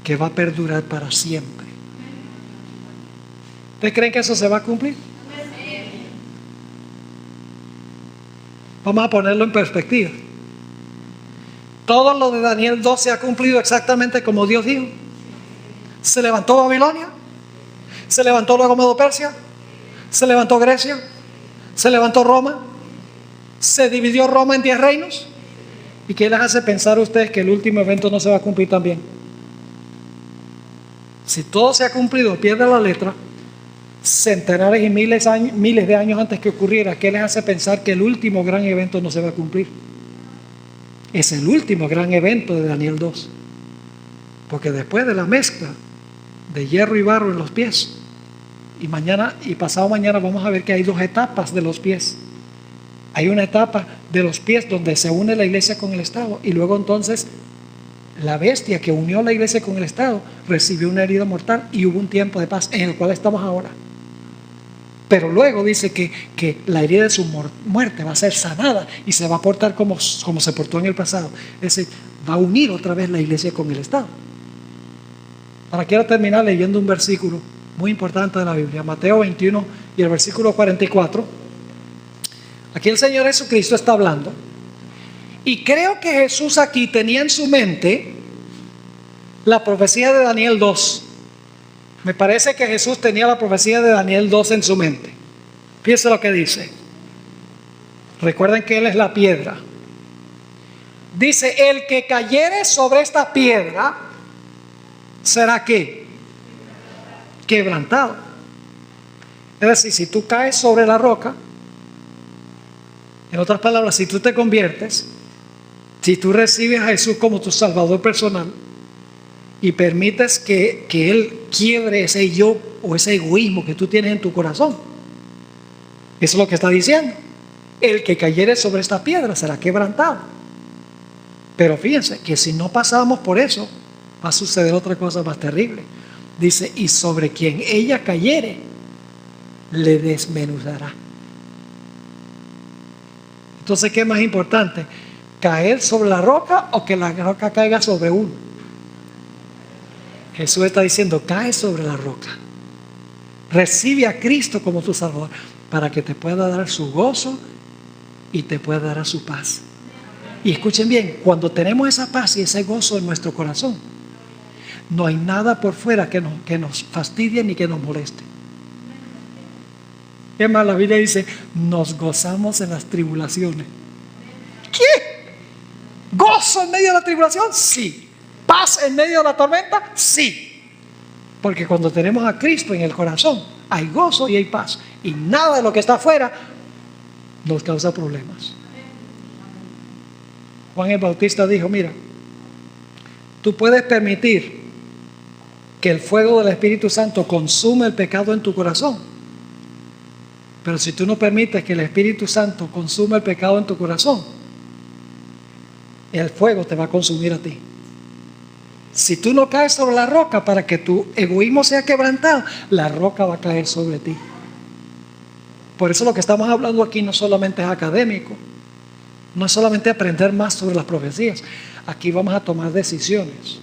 que va a perdurar para siempre. ¿Ustedes creen que eso se va a cumplir? Vamos a ponerlo en perspectiva. Todo lo de Daniel 2 se ha cumplido exactamente como Dios dijo. Se levantó Babilonia, se levantó luego Medo Persia, se levantó Grecia, se levantó Roma. Se dividió Roma en 10 reinos. ¿Y qué les hace pensar a ustedes que el último evento no se va a cumplir también? Si todo se ha cumplido, pierde la letra, centenares y miles de años antes que ocurriera, ¿qué les hace pensar que el último gran evento no se va a cumplir? Es el último gran evento de Daniel 2. Porque después de la mezcla de hierro y barro en los pies, y mañana y pasado mañana vamos a ver que hay 2 etapas de los pies. Hay una etapa de los pies donde se une la iglesia con el Estado, y luego entonces la bestia que unió la iglesia con el Estado recibió una herida mortal y hubo un tiempo de paz en el cual estamos ahora. Pero luego dice que la herida de su muerte va a ser sanada y se va a portar como se portó en el pasado. Es decir, va a unir otra vez la iglesia con el Estado. Ahora quiero terminar leyendo un versículo muy importante de la Biblia, Mateo 21 y el versículo 44. Aquí el Señor Jesucristo está hablando. Y creo que Jesús aquí tenía en su mente la profecía de Daniel 2. Me parece que Jesús tenía la profecía de Daniel 2 en su mente. Fíjense lo que dice. Recuerden que Él es la piedra. Dice, el que cayere sobre esta piedra, ¿será qué? Quebrantado. Es decir, si tú caes sobre la roca, en otras palabras, si tú te conviertes, si tú recibes a Jesús como tu Salvador personal y permites que Él quiebre ese yo o ese egoísmo que tú tienes en tu corazón, eso es lo que está diciendo. El que cayere sobre esta piedra será quebrantado. Pero fíjense que si no pasamos por eso, va a suceder otra cosa más terrible. Dice, y sobre quien ella cayere, le desmenuzará. Entonces, ¿qué es más importante? ¿Caer sobre la roca o que la roca caiga sobre uno? Jesús está diciendo, cae sobre la roca. Recibe a Cristo como tu Salvador para que te pueda dar su gozo y te pueda dar su paz. Y escuchen bien, cuando tenemos esa paz y ese gozo en nuestro corazón, no hay nada por fuera que nos fastidie ni que nos moleste. Es más, la Biblia dice, nos gozamos en las tribulaciones. ¿Qué? ¿Gozo en medio de la tribulación? Sí. ¿Paz en medio de la tormenta? Sí. Porque cuando tenemos a Cristo en el corazón, hay gozo y hay paz. Y nada de lo que está afuera nos causa problemas. Juan el Bautista dijo, mira, tú puedes permitir que el fuego del Espíritu Santo consume el pecado en tu corazón. Pero si tú no permites que el Espíritu Santo consuma el pecado en tu corazón, el fuego te va a consumir a ti. Si tú no caes sobre la roca para que tu egoísmo sea quebrantado, la roca va a caer sobre ti. Por eso lo que estamos hablando aquí no solamente es académico, no es solamente aprender más sobre las profecías. Aquí vamos a tomar decisiones.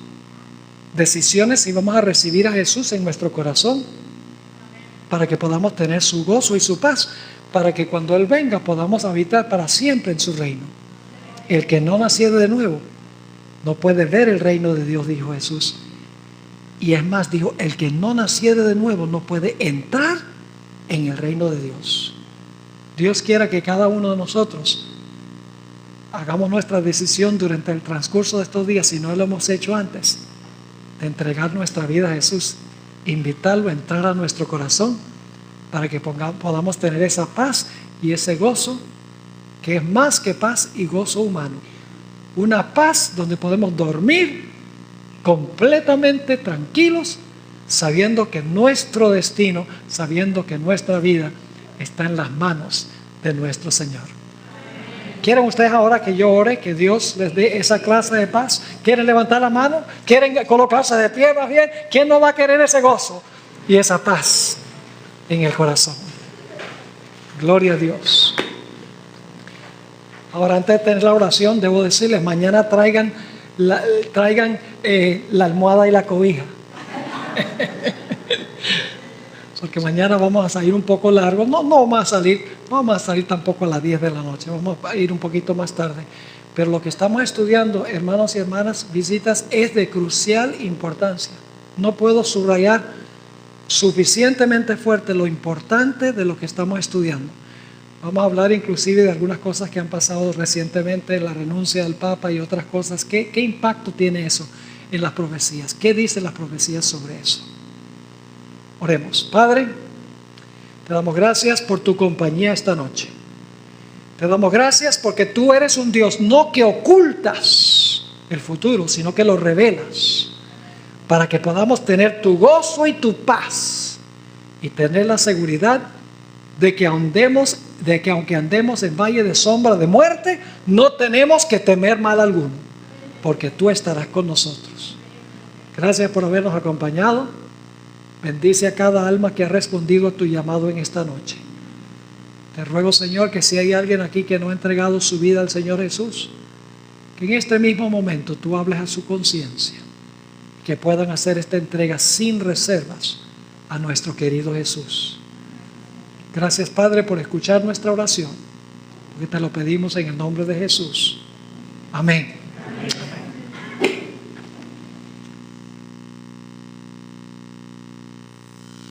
Decisiones si vamos a recibir a Jesús en nuestro corazón, para que podamos tener su gozo y su paz, para que cuando Él venga podamos habitar para siempre en su reino. El que no naciera de nuevo no puede ver el reino de Dios, dijo Jesús. Y es más, dijo, el que no naciera de nuevo no puede entrar en el reino de Dios. Dios quiera que cada uno de nosotros hagamos nuestra decisión durante el transcurso de estos días, si no lo hemos hecho antes, de entregar nuestra vida a Jesús, invitarlo a entrar a nuestro corazón para que podamos tener esa paz y ese gozo que es más que paz y gozo humano. Una paz donde podemos dormir completamente tranquilos, sabiendo que nuestro destino, sabiendo que nuestra vida está en las manos de nuestro Señor. ¿Quieren ustedes ahora que yo ore, que Dios les dé esa clase de paz? ¿Quieren levantar la mano? ¿Quieren colocarse de pie más bien? ¿Quién no va a querer ese gozo y esa paz en el corazón? Gloria a Dios. Ahora, antes de tener la oración, debo decirles, mañana traigan la almohada y la cobija. Porque mañana vamos a salir un poco largo. No vamos a salir tampoco a las 10 de la noche. Vamos a ir un poquito más tarde. Pero lo que estamos estudiando, hermanos y hermanas, visitas, es de crucial importancia. No puedo subrayar suficientemente fuerte lo importante de lo que estamos estudiando. Vamos a hablar inclusive de algunas cosas que han pasado recientemente, la renuncia del Papa y otras cosas. ¿Qué impacto tiene eso en las profecías? ¿Qué dicen las profecías sobre eso? Oremos. Padre, te damos gracias por tu compañía esta noche. Te damos gracias porque tú eres un Dios no que ocultas el futuro, sino que lo revelas para que podamos tener tu gozo y tu paz y tener la seguridad de que aunque andemos en valle de sombra de muerte, no tenemos que temer mal alguno, porque tú estarás con nosotros. Gracias por habernos acompañado. Bendice a cada alma que ha respondido a tu llamado en esta noche. Te ruego, Señor, que si hay alguien aquí que no ha entregado su vida al Señor Jesús, que en este mismo momento tú hables a su conciencia, que puedan hacer esta entrega sin reservas a nuestro querido Jesús. Gracias, Padre, por escuchar nuestra oración, porque te lo pedimos en el nombre de Jesús. Amén. Amén.